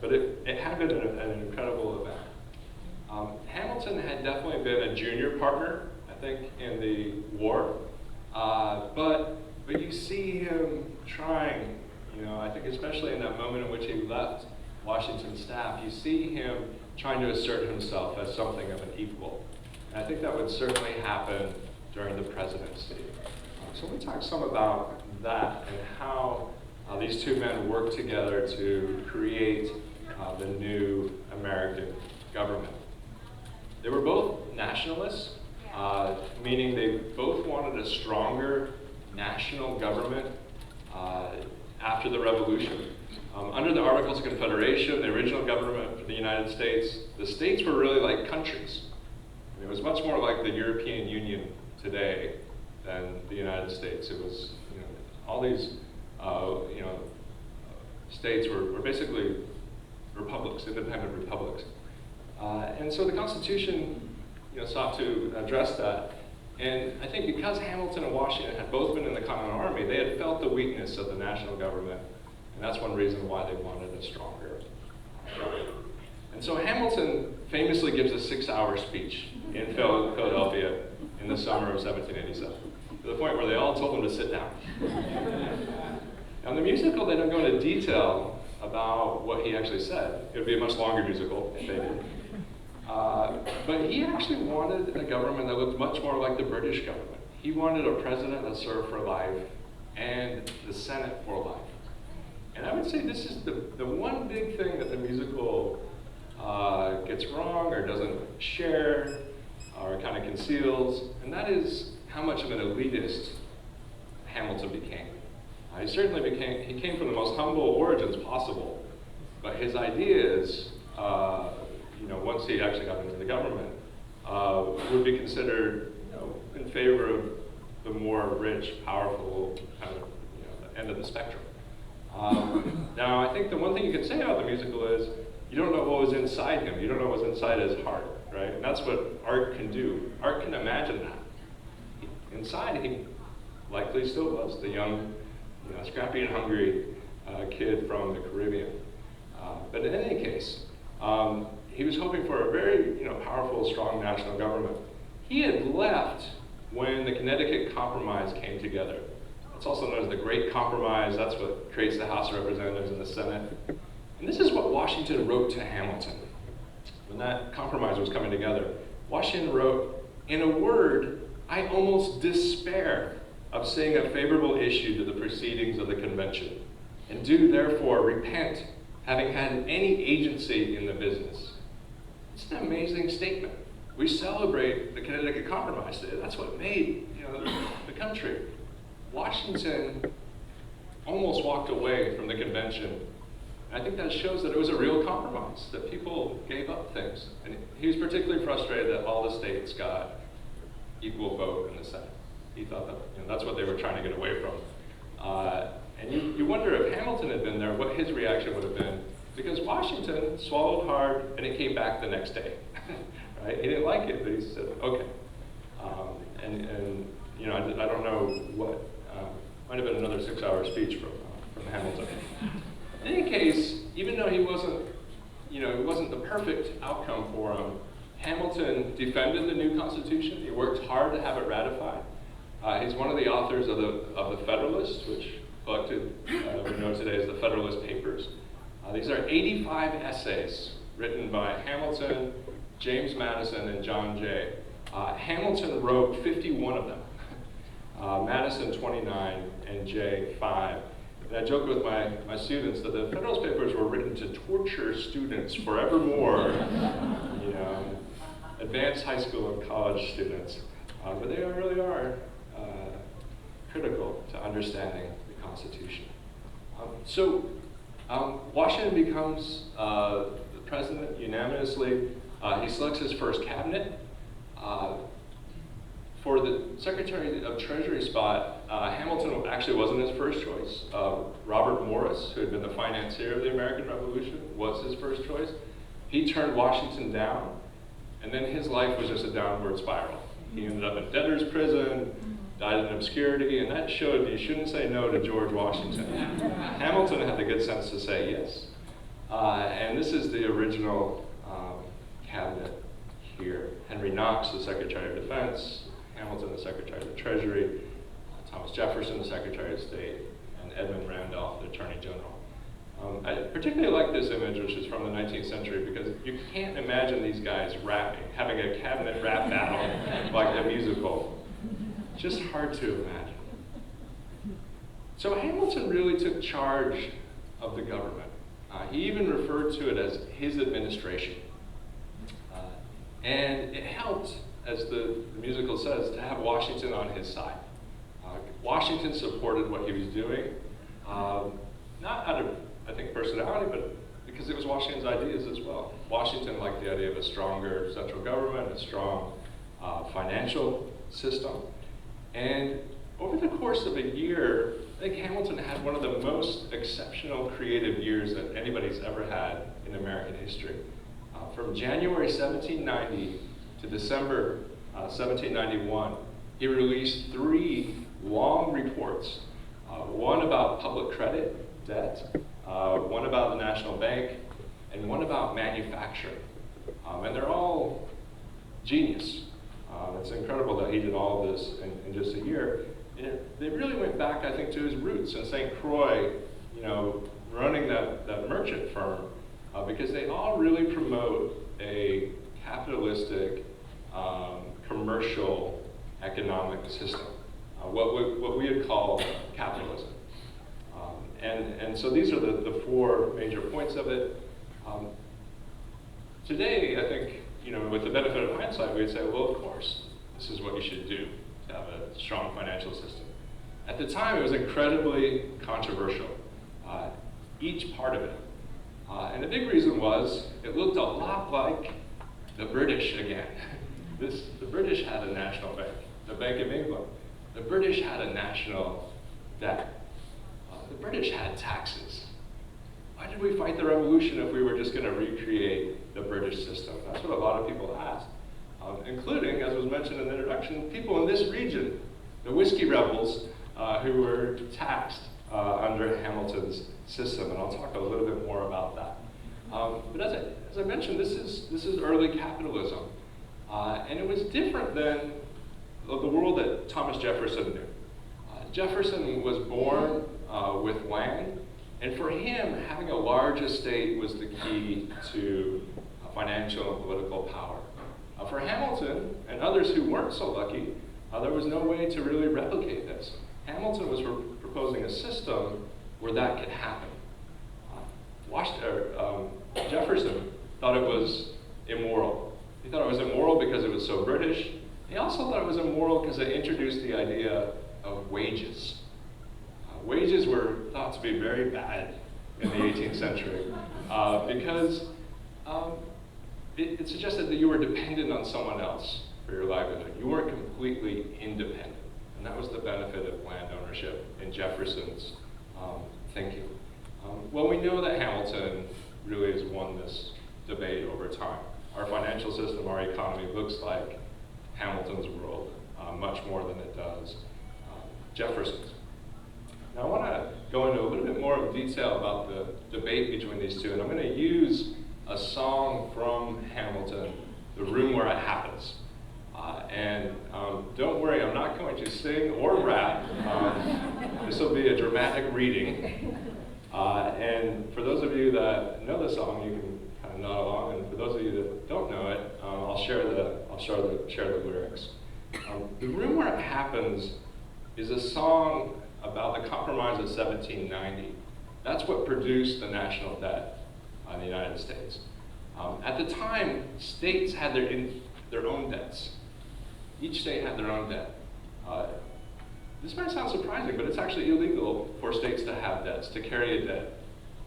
But it had been an incredible event. Hamilton had definitely been a junior partner, I think, in the war. But you see him trying, I think especially in that moment in which he left Washington's staff, you see him trying to assert himself as something of an equal. And I think that would certainly happen during the presidency. So let me talk some about that and how these two men worked together to create the new American government. They were both nationalists, meaning they both wanted a stronger national government after the Revolution. Under the Articles of Confederation, the original government of the United States, the states were really like countries. It was much more like the European Union today than the United States. It was, all these, states were basically republics, independent republics. And so the Constitution, sought to address that. And I think because Hamilton and Washington had both been in the Continental Army, they had felt the weakness of the national government. And that's one reason why they wanted a stronger government. And so Hamilton famously gives a 6-hour speech in Philadelphia in the summer of 1787, to the point where they all told him to sit down. Now in the musical, they don't go into detail about what he actually said. It would be a much longer musical if they did. But he actually wanted a government that looked much more like the British government. He wanted a president that served for life and the Senate for life. And I would say this is the one big thing that the musical gets wrong or doesn't share or kind of conceals, and that is how much of an elitist Hamilton became. He came from the most humble origins possible, but his ideas, once he actually got into the government, would be considered, in favor of the more rich, powerful, kind of, the end of the spectrum. Now, I think the one thing you can say about the musical is, you don't know what was inside him. You don't know what was inside his heart, right? And that's what art can do. Art can imagine that. Inside, he likely still was the young, scrappy and hungry kid from the Caribbean. But in any case, he was hoping for a very, powerful, strong national government. He had left when the Connecticut Compromise came together. It's also known as the Great Compromise. That's what creates the House of Representatives and the Senate. And this is what Washington wrote to Hamilton. When that compromise was coming together, Washington wrote, "In a word, I almost despair of seeing a favorable issue to the proceedings of the convention, and do therefore repent having had any agency in the business." It's an amazing statement. We celebrate the Connecticut Compromise today. That's what made the country. Washington almost walked away from the convention. I think that shows that it was a real compromise, that people gave up things. And he was particularly frustrated that all the states got equal vote in the Senate. He thought that that's what they were trying to get away from. And you wonder if Hamilton had been there, what his reaction would have been, because Washington swallowed hard and it came back the next day. Right? He didn't like it, but he said, okay. I don't know what, might have been another 6-hour speech from Hamilton. In any case, even though he wasn't, it wasn't the perfect outcome for him, Hamilton defended the new Constitution. He worked hard to have it ratified. He's one of the authors of the Federalist, which collected, we know today as the Federalist Papers. These are 85 essays written by Hamilton, James Madison, and John Jay. Hamilton wrote 51 of them. Madison 29 and Jay 5. And I joke with my students that the Federalist Papers were written to torture students forevermore, advanced high school and college students. But they really are critical to understanding the Constitution. Washington becomes the president unanimously. He selects his first cabinet. For the Secretary of Treasury spot, Hamilton actually wasn't his first choice. Robert Morris, who had been the financier of the American Revolution, was his first choice. He turned Washington down, and then his life was just a downward spiral. He ended up in debtor's prison, died in obscurity, and that showed you shouldn't say no to George Washington. Hamilton had the good sense to say yes. And this is the original cabinet here. Henry Knox, the Secretary of Defense, Hamilton, the Secretary of the Treasury, Thomas Jefferson, the Secretary of State, and Edmund Randolph, the Attorney General. I particularly like this image, which is from the 19th century, because you can't imagine these guys rapping, having a cabinet rap battle like a musical. Just hard to imagine. So Hamilton really took charge of the government. He even referred to it as his administration. And it helped, as the musical says, to have Washington on his side. Washington supported what he was doing, not out of, I think, personality, but because it was Washington's ideas as well. Washington liked the idea of a stronger central government, a strong financial system. And over the course of a year, I think Hamilton had one of the most exceptional creative years that anybody's ever had in American history. From January 1790 to December 1791, he released 3 long reports, one about public credit, debt, one about the National Bank, and one about manufacturing. And they're all genius. It's incredible that he did all of this in just a year. And they really went back, I think, to his roots in St. Croix, running that merchant merchant firm because they all really promote a capitalistic, commercial economic system, what we would call capitalism. And so these are the four major points of it. Today, I think, with the benefit of hindsight, we'd say, well, of course, this is what you should do to have a strong financial system. At the time, it was incredibly controversial, each part of it. And the big reason was it looked a lot like the British again. The British had a national bank, the Bank of England. The British had a national debt. The British had taxes. Why did we fight the revolution if we were just going to recreate the British system? That's what a lot of people asked, including, as was mentioned in the introduction, people in this region, the whiskey rebels who were taxed under Hamilton's system, and I'll talk a little bit more about that. But as I mentioned, this is early capitalism, and it was different than the world that Thomas Jefferson knew. Jefferson was born with land, and for him, having a large estate was the key to financial and political power. For Hamilton and others who weren't so lucky, there was no way to really replicate this. Hamilton was proposing a system where that could happen. Jefferson thought it was immoral. He thought it was immoral because it was so British. He also thought it was immoral because it introduced the idea of wages. Wages were thought to be very bad in the 18th century because it suggested that you were dependent on someone else for your livelihood. You weren't completely independent. And that was the benefit of land ownership in Jefferson's thinking. Well, we know that Hamilton really has won this debate over time. Our financial system, our economy looks like Hamilton's world much more than it does Jefferson's. Now, I want to go into a little bit more of detail about the debate between these two, and I'm going to use a song from Hamilton, The Room Where It Happens. And don't worry, I'm not going to sing or rap. This will be a dramatic reading. And for those of you that know the song, you can kind of nod along. And for those of you that don't know it, I'll share the lyrics. The Room Where It Happens is a song about the Compromise of 1790. That's what produced the national debt in the United States. At the time, states had their own debts. Each state had their own debt. This might sound surprising, but it's actually illegal for states to have debts, to carry a debt.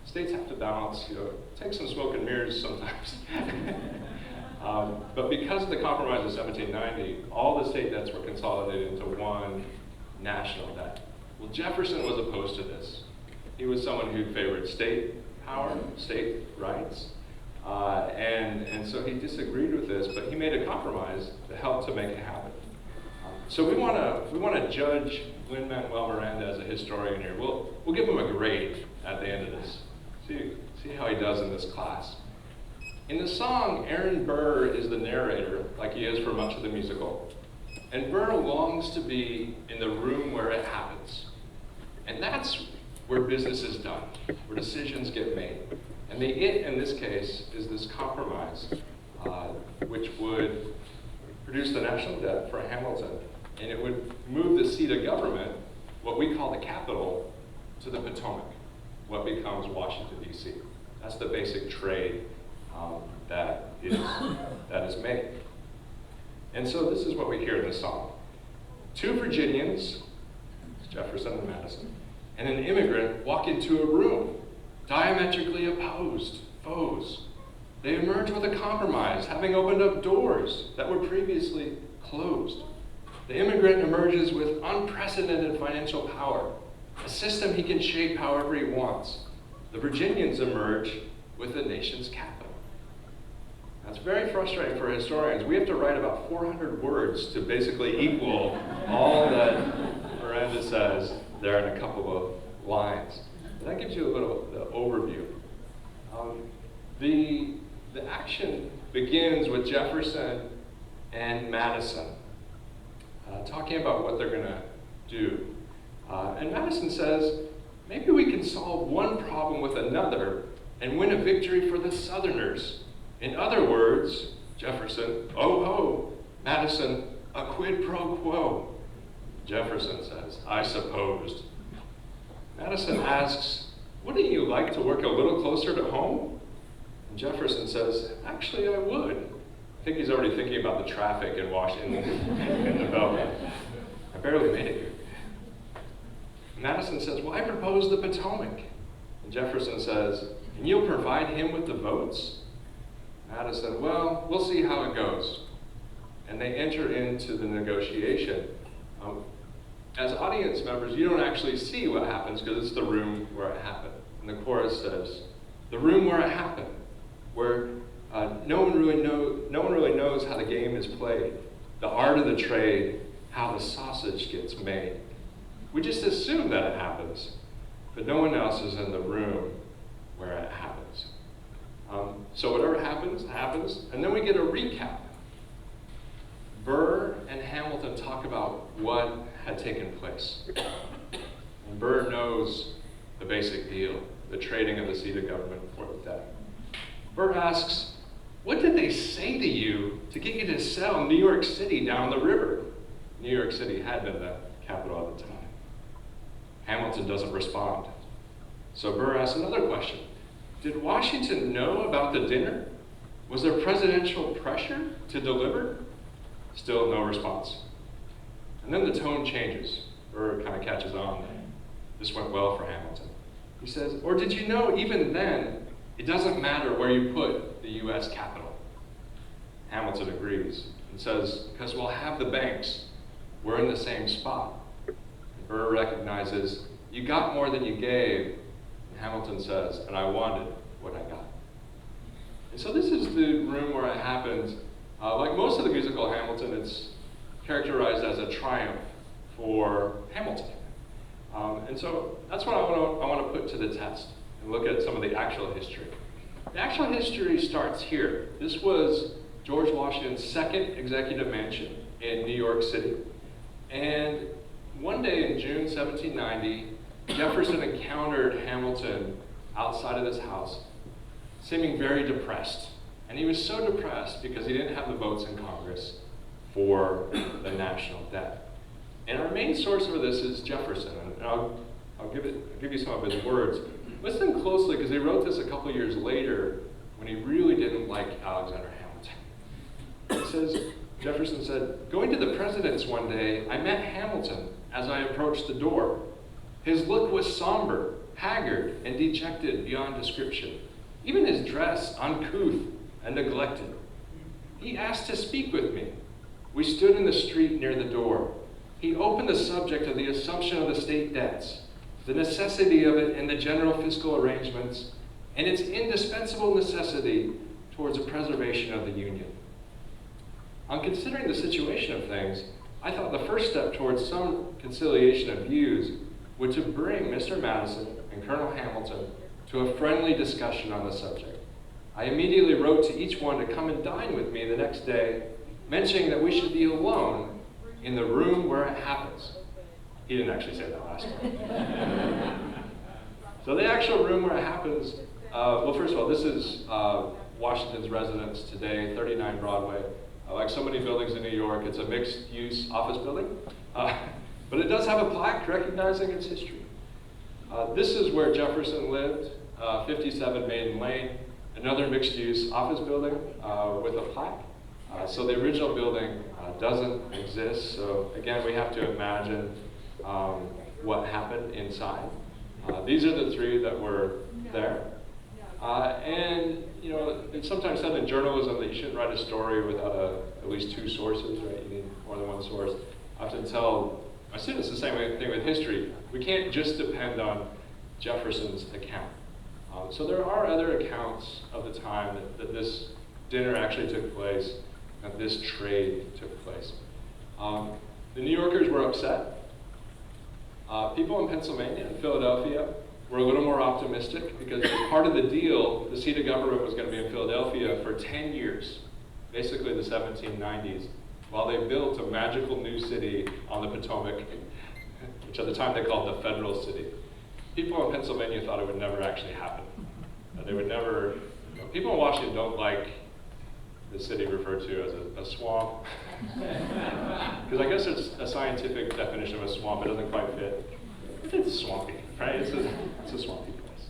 States have to balance, take some smoke and mirrors sometimes. But because of the Compromise of 1790, all the state debts were consolidated into one national debt. Well, Jefferson was opposed to this. He was someone who favored state power, state rights, and so he disagreed with this, but he made a compromise to help to make it happen. So we want to judge Lin-Manuel Miranda as a historian here. We'll give him a grade at the end of this. See how he does in this class. In the song, Aaron Burr is the narrator, like he is for much of the musical. And Burr longs to be in the room where it happens. And that's where business is done, where decisions get made. And the it in this case is this compromise, which would produce the national debt for Hamilton. And it would move the seat of government, what we call the capital, to the Potomac, what becomes Washington, D.C. That's the basic trade that is made. And so this is what we hear in the song. Two Virginians, Jefferson and Madison, and an immigrant walk into a room, diametrically opposed foes. They emerge with a compromise, having opened up doors that were previously closed. The immigrant emerges with unprecedented financial power, a system he can shape however he wants. The Virginians emerge with the nation's capital. That's very frustrating for historians. We have to write about 400 words to basically equal all that Miranda says there in a couple of lines. But that gives you a little overview. The action begins with Jefferson and Madison talking about what they're going to do. And Madison says, maybe we can solve one problem with another and win a victory for the Southerners. In other words, Jefferson, oh ho, Madison, a quid pro quo. Jefferson says, I supposed. Madison asks, wouldn't you like to work a little closer to home? And Jefferson says, actually I would. I think he's already thinking about the traffic in Washington and the Beltway. I barely made it here. Madison says, well, I propose the Potomac. And Jefferson says, and you'll provide him with the votes? Madison, well, we'll see how it goes. And they enter into the negotiation. As audience members, you don't actually see what happens because it's the room where it happened. And the chorus says, the room where it happened, where no one really knows how the game is played, the art of the trade, how the sausage gets made. We just assume that it happens, but no one else is in the room where it happens. So whatever happens, happens, and then we get a recap. Burr and Hamilton talk about what had taken place. And Burr knows the basic deal, the trading of the seat of government for the debt. Burr asks, what did they say to you to get you to sell New York City down the river? New York City had been the capital at the time. Hamilton doesn't respond. So Burr asks another question. Did Washington know about the dinner? Was there presidential pressure to deliver? Still no response. And then the tone changes. Burr kind of catches on. This went well for Hamilton. He says, or did you know even then, it doesn't matter where you put the US Capitol? Hamilton agrees and says, because we'll have the banks. We're in the same spot. And Burr recognizes, you got more than you gave. And Hamilton says, and I wanted what I got. And so this is the room where it happens. Like most of the musical Hamilton, it's characterized as a triumph for Hamilton. And so that's what I want to put to the test and look at some of the actual history. The actual history starts here. This was George Washington's second executive mansion in New York City. And one day in June 1790, Jefferson encountered Hamilton outside of this house, seeming very depressed. And he was so depressed because he didn't have the votes in Congress for the national debt. And our main source for this is Jefferson, and I'll give you some of his words. Listen closely, because he wrote this a couple years later when he really didn't like Alexander Hamilton. He says, Jefferson said, going to the president's one day, I met Hamilton as I approached the door. His look was somber, haggard, and dejected beyond description. Even his dress uncouth and neglected. He asked to speak with me. We stood in the street near the door. He opened the subject of the assumption of the state debts, the necessity of it in the general fiscal arrangements, and its indispensable necessity towards the preservation of the Union. On considering the situation of things, I thought the first step towards some conciliation of views would to bring Mr. Madison and Colonel Hamilton to a friendly discussion on the subject. I immediately wrote to each one to come and dine with me the next day, mentioning that we should be alone in the room where it happens. He didn't actually say that last time. So the actual room where it happens, well, first of all, this is Washington's residence today, 39 Broadway. Like so many buildings in New York, it's a mixed-use office building. But it does have a plaque recognizing its history. This is where Jefferson lived, 57 Maiden Lane, another mixed-use office building with a plaque. So the original building doesn't exist. So again, we have to imagine what happened inside. These are the three that were there. And you know, it's sometimes said in journalism that you shouldn't write a story without at least two sources, right? You need more than one source. I often tell my students the same thing with history. We can't just depend on Jefferson's account. So there are other accounts of the time that this dinner actually took place, that this trade took place. The New Yorkers were upset. People in Pennsylvania and Philadelphia were a little more optimistic because as part of the deal, the seat of government was going to be in Philadelphia for 10 years, basically the 1790s, while they built a magical new city on the Potomac, which at the time they called the Federal City. People in Pennsylvania thought it would never actually happen. They would never, people in Washington don't like the city referred to as a swamp. Because I guess it's a scientific definition of a swamp. It doesn't quite fit. It's swampy, right? It's a swampy place.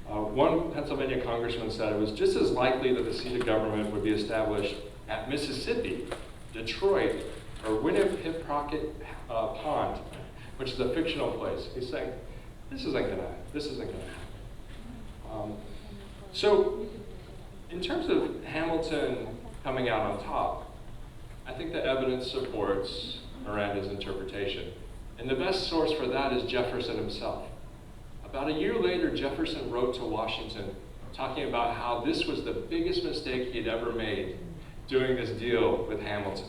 One Pennsylvania congressman said it was just as likely that the seat of government would be established at Mississippi, Detroit, or Winnipesaukee Pond, which is a fictional place. He's saying, this isn't gonna happen. So, in terms of Hamilton coming out on top, I think the evidence supports Miranda's interpretation. And the best source for that is Jefferson himself. About a year later, Jefferson wrote to Washington talking about how this was the biggest mistake he'd ever made doing this deal with Hamilton.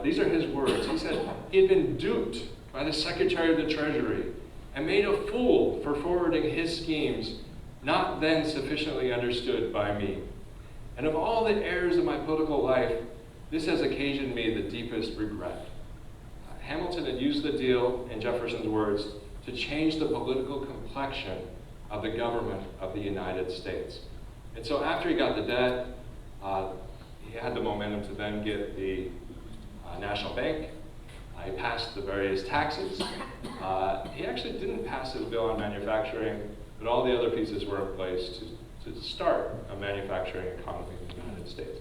These are his words. He said, he had been duped by the Secretary of the Treasury and made a fool for forwarding his schemes, not then sufficiently understood by me. And of all the errors of my political life, this has occasioned me the deepest regret. Hamilton had used the deal, in Jefferson's words, to change the political complexion of the government of the United States. And so after he got the debt, he had the momentum to then get the National Bank. He passed the various taxes. He actually didn't pass his bill on manufacturing, but all the other pieces were in place to start a manufacturing economy in the United States.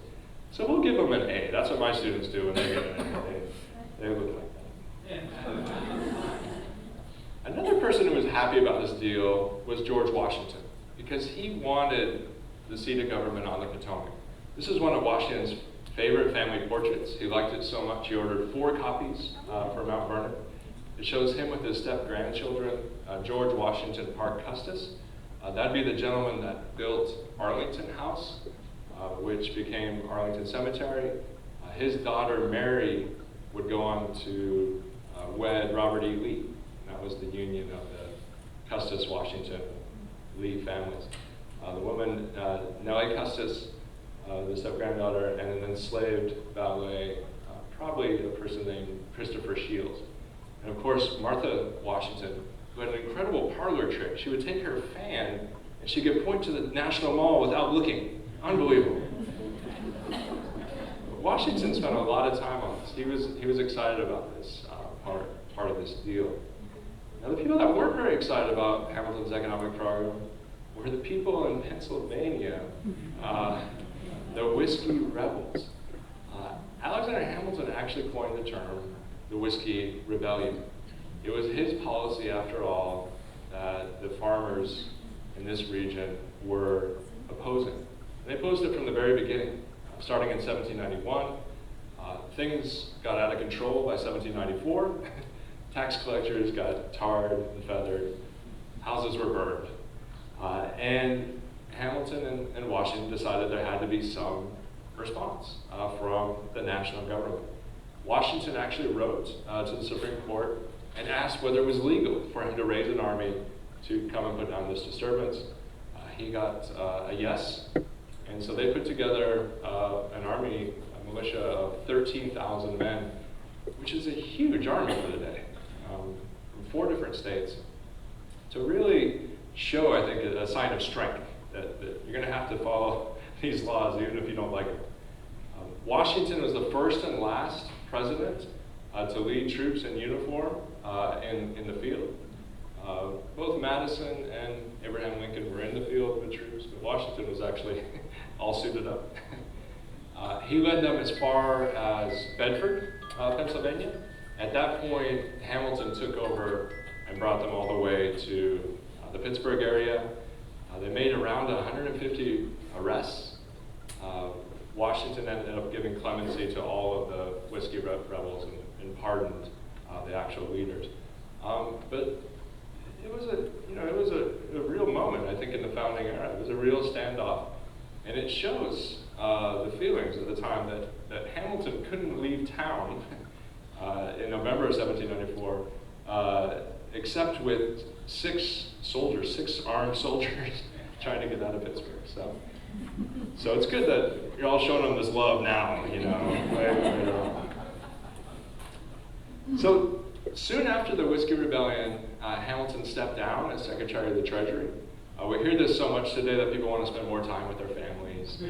So we'll give him an A. That's what my students do when they get an A. They look like that. Another person who was happy about this deal was George Washington, because he wanted the seat of government on the Potomac. This is one of Washington's favorite family portraits. He liked it so much he ordered 4 copies for Mount Vernon. It shows him with his step-grandchildren, George Washington Parke Custis. That'd be the gentleman that built Arlington House, which became Arlington Cemetery. His daughter, Mary, would go on to wed Robert E. Lee. And that was the union of the Custis, Washington, Lee families. The woman, Nellie Custis, the step-granddaughter, and an enslaved valet, probably a person named Christopher Shields. And of course, Martha Washington, who had an incredible parlor trick. She would take her fan and she could point to the National Mall without looking. Unbelievable. Washington spent a lot of time on this. He was excited about this part of this deal. Now, the people that weren't very excited about Hamilton's economic program were the people in Pennsylvania, the Whiskey Rebels. Alexander Hamilton actually coined the term the Whiskey Rebellion. It was his policy, after all, that the farmers in this region were opposing. And they opposed it from the very beginning. Starting in 1791, things got out of control by 1794. Tax collectors got tarred and feathered. Houses were burned. And Hamilton and Washington decided there had to be some response from the national government. Washington actually wrote to the Supreme Court and asked whether it was legal for him to raise an army to come and put down this disturbance. He got a yes, and so they put together an army, a militia of 13,000 men, which is a huge army for the day, from 4 different states, to really show, I think, a sign of strength, that you're going to have to follow these laws even if you don't like them. Washington was the first and last president to lead troops in uniform in the field. Both Madison and Abraham Lincoln were in the field with troops, but Washington was actually all suited up. He led them as far as Bedford, Pennsylvania. At that point, Hamilton took over and brought them all the way to the Pittsburgh area. They made around 150 arrests. Washington ended up giving clemency to all of the Whiskey Rebels and pardoned the actual leaders. But it was a real moment, I think, in the founding era. It was a real standoff. And it shows the feelings at the time that Hamilton couldn't leave town in November of 1794, except with 6 armed soldiers trying to get out of Pittsburgh. So it's good that you're all showing them this love now, you know. So soon after the Whiskey Rebellion, Hamilton stepped down as Secretary of the Treasury. We hear this so much today that people want to spend more time with their families.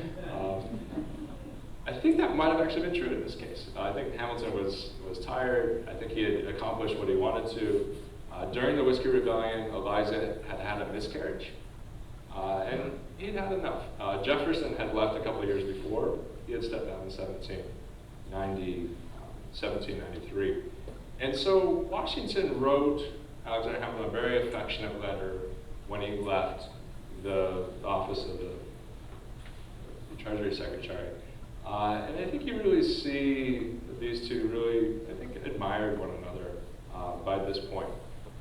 I think that might have actually been true in this case. I think Hamilton was tired. I think he had accomplished what he wanted to. During the Whiskey Rebellion, Eliza had had a miscarriage, and he'd had enough. Jefferson had left a couple of years before. He had stepped down in 1793. And so Washington wrote Alexander Hamilton a very affectionate letter when he left the office of the Treasury Secretary. And I think you really see that these two really, I think, admired one another by this point.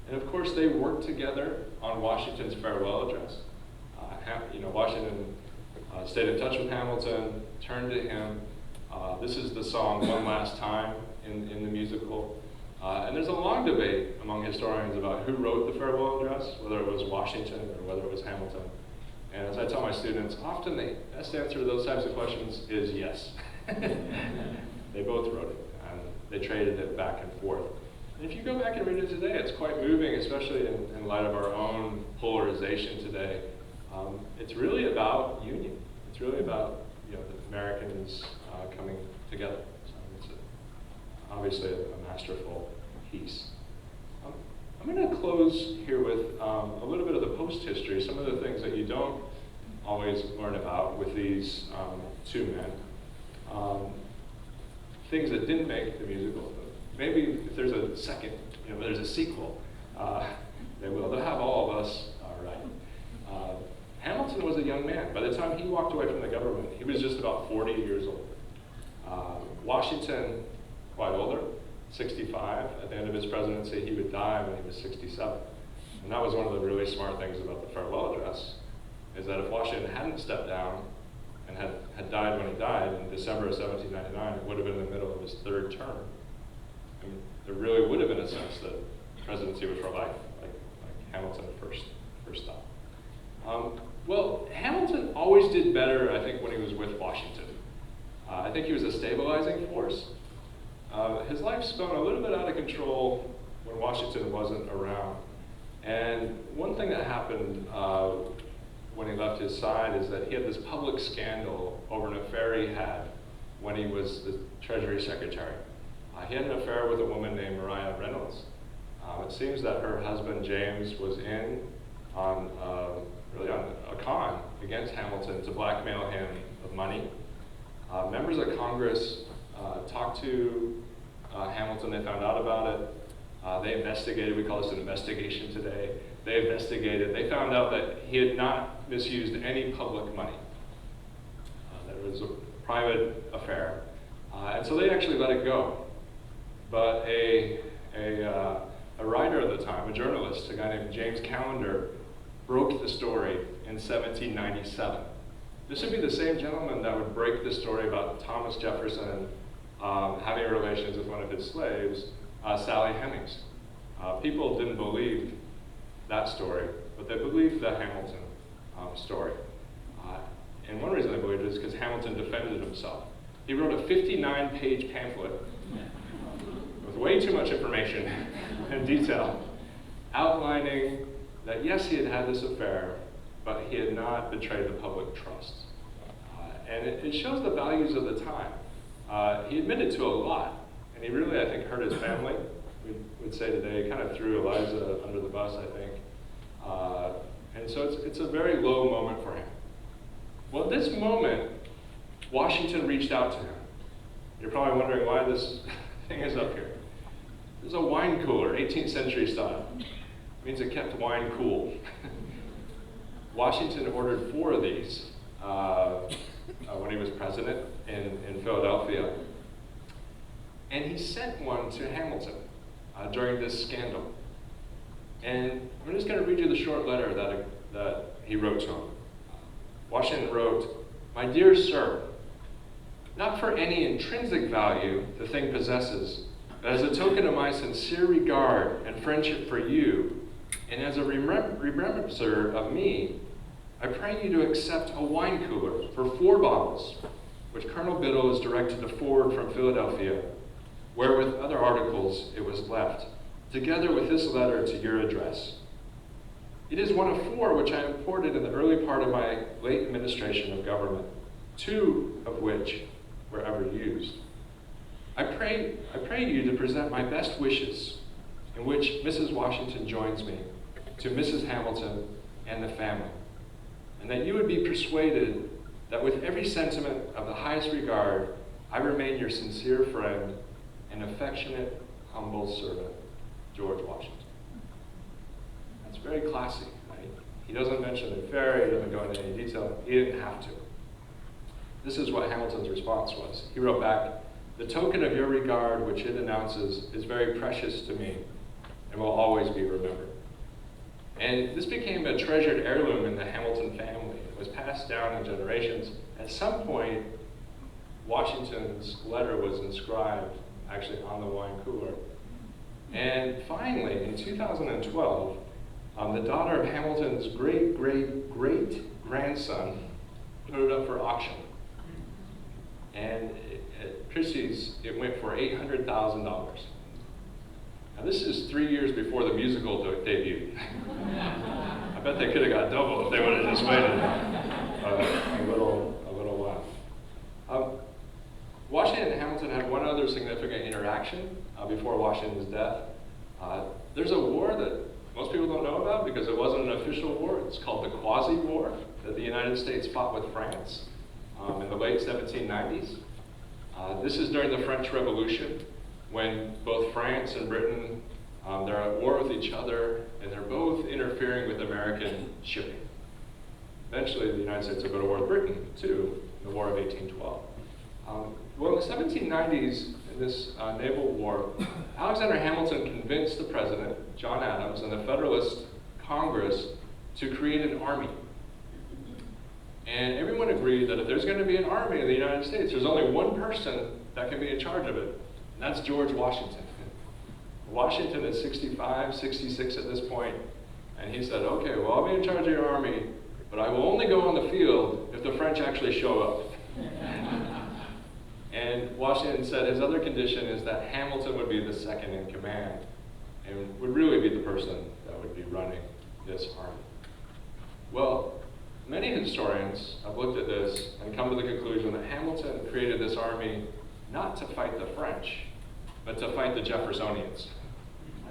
And of course, they worked together on Washington's farewell address. Washington stayed in touch with Hamilton, turned to him. This is the song "One Last Time" in the musical. And there's a long debate among historians about who wrote the farewell address, whether it was Washington or whether it was Hamilton. And as I tell my students, often the best answer to those types of questions is yes. They both wrote it, and they traded it back and forth. And if you go back and read it today, it's quite moving, especially in light of our own polarization today. It's really about union. It's really about the Americans coming together. So it's obviously a masterful piece. I'm going to close here with a little bit of the post-history, some of the things that you don't always learn about with these two men. Things that didn't make the musical. Maybe if there's a second, there's a sequel, they will. They'll have all of us right. Hamilton was a young man. By the time he walked away from the government, he was just about 40 years old. Washington, quite older, 65. At the end of his presidency, he would die when he was 67. And that was one of the really smart things about the farewell address, is that if Washington hadn't stepped down and had died when he died in December of 1799, it would have been in the middle of his third term. And there really would have been a sense that the presidency was for life, like Hamilton first thought. Well, Hamilton always did better, I think, when he was with Washington. I think he was a stabilizing force. His life spun a little bit out of control when Washington wasn't around. And one thing that happened when he left his side is that he had this public scandal over an affair he had when he was the Treasury Secretary. He had an affair with a woman named Maria Reynolds. It seems that her husband, James, was in on a con against Hamilton to blackmail him of money. Members of Congress talked to Hamilton. They found out about it. They investigated. We call this an investigation today. They investigated. They found out that he had not misused any public money. That it was a private affair. And so they actually let it go. But a writer at the time, a journalist, a guy named James Callender, broke the story in 1797. This would be the same gentleman that would break the story about Thomas Jefferson having relations with one of his slaves, Sally Hemings. People didn't believe that story, but they believed the Hamilton story. And one reason they believed it is because Hamilton defended himself. He wrote a 59-page pamphlet with way too much information and detail, outlining that yes, he had had this affair, but he had not betrayed the public trust. And it shows the values of the time. He admitted to a lot, and he really, I think, hurt his family. We would say today, kind of threw Eliza under the bus, I think. And so it's a very low moment for him. Well, at this moment, Washington reached out to him. You're probably wondering why this thing is up here. This is a wine cooler, 18th century style. It means it kept wine cool. Washington ordered 4 of these when he was president in Philadelphia. And he sent one to Hamilton during this scandal. And I'm just going to read you the short letter that he wrote to him. Washington wrote, "My dear sir, not for any intrinsic value the thing possesses, but as a token of my sincere regard and friendship for you, and as a remembrancer of me, I pray you to accept a wine cooler for 4 bottles, which Colonel Biddle is directed to forward from Philadelphia, where with other articles it was left, together with this letter to your address. It is one of 4 which I imported in the early part of my late administration of government, 2 of which were ever used. I pray you to present my best wishes, in which Mrs. Washington joins me, to Mrs. Hamilton and the family, and that you would be persuaded that with every sentiment of the highest regard, I remain your sincere friend and affectionate, humble servant, George Washington. That's very classy, right? He doesn't mention the ferry, he doesn't go into any detail. He didn't have to. This is what Hamilton's response was. He wrote back, "The token of your regard which it announces is very precious to me and will always be remembered." And this became a treasured heirloom in the Hamilton family. It was passed down in generations. At some point, Washington's letter was inscribed actually on the wine cooler. And finally, in 2012, the daughter of Hamilton's great-great-great-grandson put it up for auction. And at Christie's, it went for $800,000. Now this is 3 years before the musical debuted. I bet they could have got double if they would have just waited a little while. Washington and Hamilton had one other significant interaction before Washington's death. There's a war that most people don't know about because it wasn't an official war. It's called the Quasi-War that the United States fought with France in the late 1790s. This is during the French Revolution, when both France and Britain, they're at war with each other, and they're both interfering with American shipping. Eventually, the United States will go to war with Britain, too, in the War of 1812. Well, in the 1790s, in this naval war, Alexander Hamilton convinced the president, John Adams, and the Federalist Congress to create an army. And everyone agreed that if there's going to be an army in the United States, there's only one person that can be in charge of it, and that's George Washington. Washington is 65, 66 at this point, and he said, okay, well, I'll be in charge of your army, but I will only go on the field if the French actually show up. And Washington said his other condition is that Hamilton would be the second in command and would really be the person that would be running this army. Well, many historians have looked at this and come to the conclusion that Hamilton created this army not to fight the French, but to fight the Jeffersonians.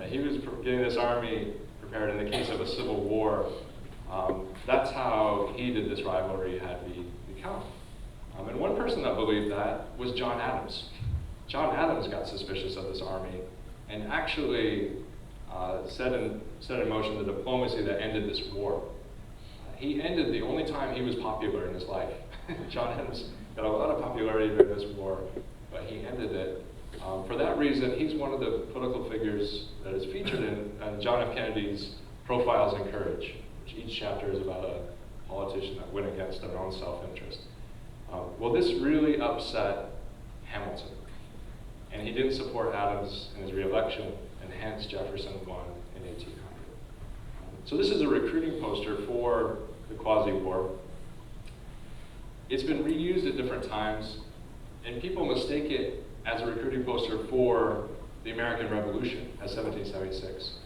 He was getting this army prepared in the case of a civil war. That's how heated this rivalry had become. And one person that believed that was John Adams. John Adams got suspicious of this army and actually set in motion the diplomacy that ended this war. He ended the only time he was popular in his life. John Adams got a lot of popularity during this war, but he ended it. For that reason, he's one of the political figures that is featured in John F. Kennedy's Profiles in Courage, which each chapter is about a politician that went against their own self-interest. Well, this really upset Hamilton, and he didn't support Adams in his re-election, and hence Jefferson won in 1800. So this is a recruiting poster for the Quasi-War. It's been reused at different times, and people mistake it as a recruiting poster for the American Revolution as 1776,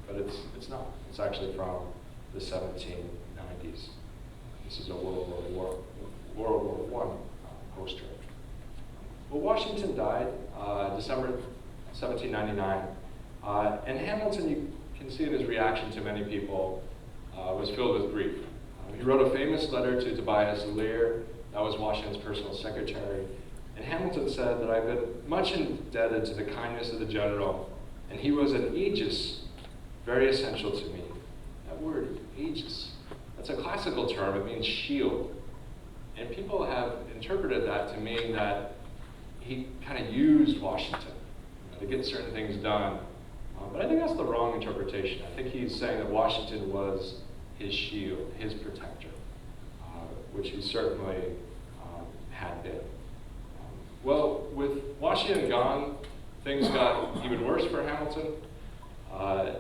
but it's not. It's actually from the 1790s. This is a World War I poster. Well, Washington died December 1799, and Hamilton, you can see in his reaction to many people, was filled with grief. He wrote a famous letter to Tobias Lear, that was Washington's personal secretary, and Hamilton said that I've been much indebted to the kindness of the general, and he was an aegis, very essential to me. That word, aegis, that's a classical term, it means shield. And people have interpreted that to mean that he kind of used Washington to get certain things done. But I think that's the wrong interpretation. I think he's saying that Washington was his shield, his protector, which he certainly had been. Well, with Washington gone, things got even worse for Hamilton. I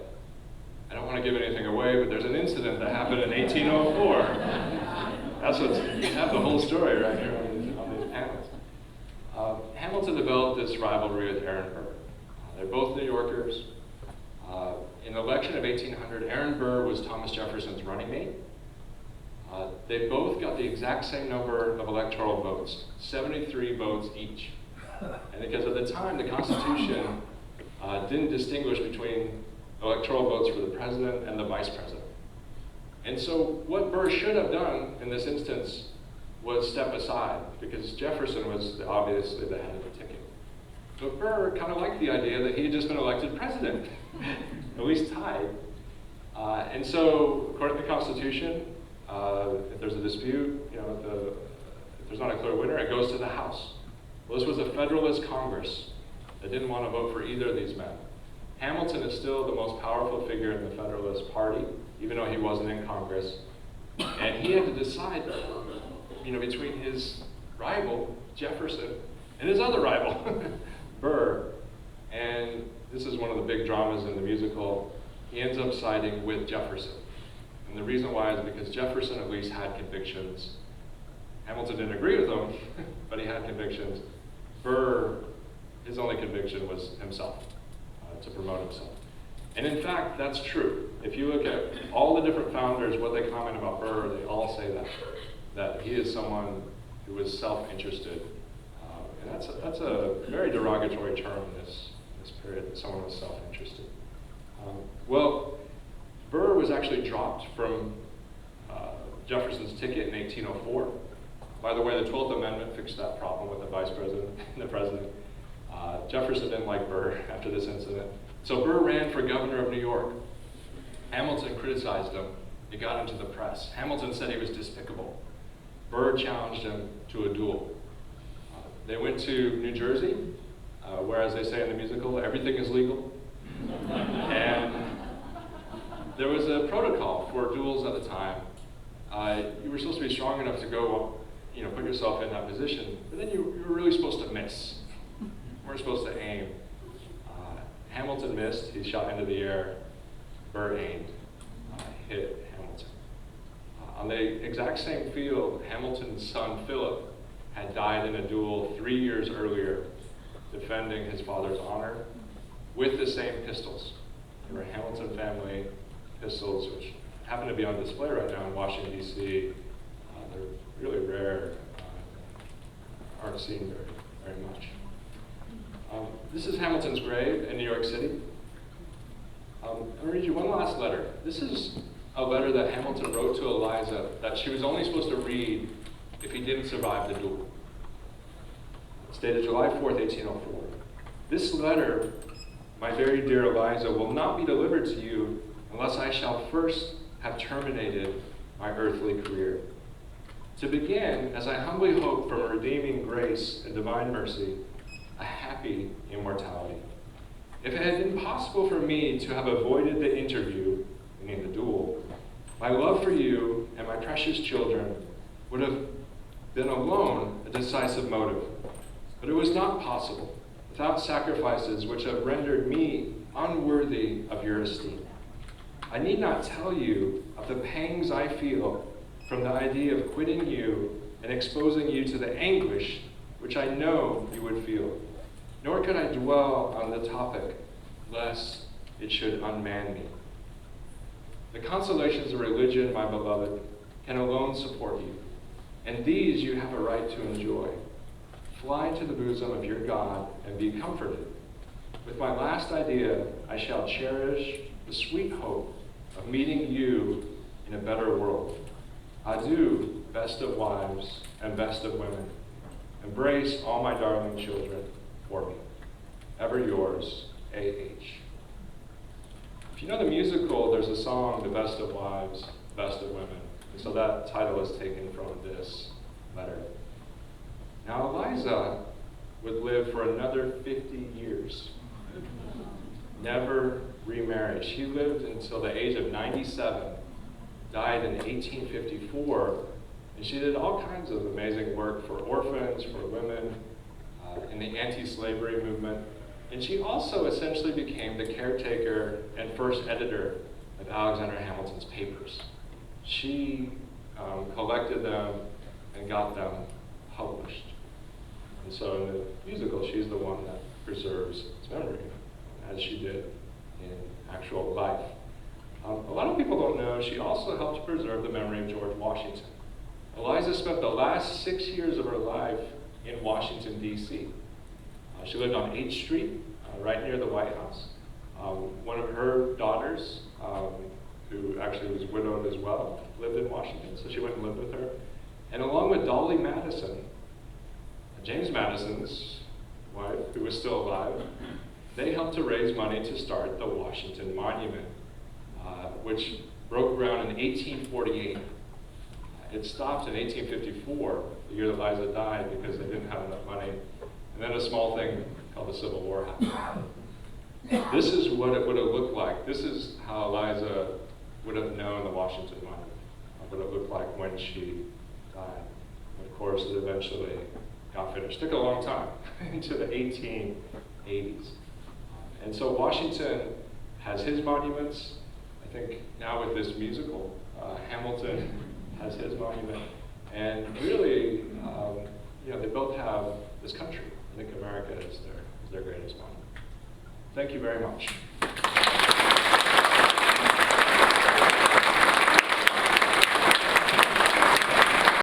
don't want to give anything away, but there's an incident that happened in 1804. That's what you have the whole story right here on these panels. Hamilton developed this rivalry with Ehrenberg. They're both New Yorkers, in the election of 1800, Aaron Burr was Thomas Jefferson's running mate. They both got the exact same number of electoral votes, 73 votes each. And because at the time, the Constitution didn't distinguish between electoral votes for the president and the vice president. And so what Burr should have done in this instance was step aside, because Jefferson was obviously the head of the ticket. But Burr kind of liked the idea that he had just been elected president, at least tied. And so, according to the Constitution, if there's a dispute, if there's not a clear winner, it goes to the House. Well, this was a Federalist Congress that didn't want to vote for either of these men. Hamilton is still the most powerful figure in the Federalist Party, even though he wasn't in Congress. And he had to decide, between his rival, Jefferson, and his other rival, Burr. And this is one of the big dramas in the musical. He ends up siding with Jefferson. And the reason why is because Jefferson at least had convictions. Hamilton didn't agree with him, but he had convictions. Burr, his only conviction was himself, to promote himself. And in fact, that's true. If you look at all the different founders, what they comment about Burr, they all say that he is someone who was self-interested. And that's a very derogatory term in this period, that someone was self-interested. Well, Burr was actually dropped from Jefferson's ticket in 1804. By the way, the 12th Amendment fixed that problem with the vice president and the president. Jefferson didn't like Burr after this incident. So Burr ran for governor of New York. Hamilton criticized him. It got into the press. Hamilton said he was despicable. Burr challenged him to a duel. They went to New Jersey, where, as they say in the musical, everything is legal. And there was a protocol for duels at the time. You were supposed to be strong enough to go, put yourself in that position, but then you were really supposed to miss. You weren't supposed to aim. Hamilton missed. He shot into the air. Burr aimed, hit Hamilton. On the exact same field, Hamilton's son, Philip, had died in a duel 3 years earlier, defending his father's honor with the same pistols. They were Hamilton family pistols, which happen to be on display right now in Washington, D.C. They're really rare, aren't seen very much. This is Hamilton's grave in New York City. I'm going to read you one last letter. This is a letter that Hamilton wrote to Eliza that she was only supposed to read if he didn't survive the duel. It's dated July 4th, 1804. This letter, my very dear Eliza, will not be delivered to you unless I shall first have terminated my earthly career. To begin, as I humbly hope from redeeming grace and divine mercy, a happy immortality. If it had been possible for me to have avoided the interview, meaning the duel, my love for you and my precious children would have been alone a decisive motive. But it was not possible without sacrifices which have rendered me unworthy of your esteem. I need not tell you of the pangs I feel from the idea of quitting you and exposing you to the anguish which I know you would feel. Nor could I dwell on the topic, lest it should unman me. The consolations of religion, my beloved, can alone support you, and these you have a right to enjoy. Fly to the bosom of your God and be comforted. With my last idea, I shall cherish the sweet hope of meeting you in a better world. Adieu, best of wives and best of women. Embrace all my darling children for me. Ever yours, A.H. If you know the musical, there's a song, The Best of Wives, Best of Women. And so that title is taken from this letter. Now, Eliza would live for another 50 years. Never remarried. She lived until the age of 97, died in 1854, and she did all kinds of amazing work for orphans, for women, in the anti-slavery movement. And she also essentially became the caretaker and first editor of Alexander Hamilton's papers. She collected them and got them published. And so in the musical, she's the one that preserves its memory, as she did in actual life. A lot of people don't know she also helped preserve the memory of George Washington. Eliza spent the last 6 years of her life in Washington, D.C. She lived on 8th Street, right near the White House. One of her daughters, who actually was widowed as well, lived in Washington, so she went and lived with her. And along with Dolly Madison, James Madison's wife, who was still alive, they helped to raise money to start the Washington Monument, which broke ground in 1848. It stopped in 1854, the year that Eliza died, because they didn't have enough money. And then a small thing called the Civil War happened. This is what it would have looked like. This is how Eliza would have known the Washington Monument, what it looked like when she died. Of course, it eventually got finished. It took a long time, into the 1880s. And so Washington has his monuments. I think now with this musical, Hamilton has his monument. And really, they both have this country. I think America is their greatest monument. Thank you very much.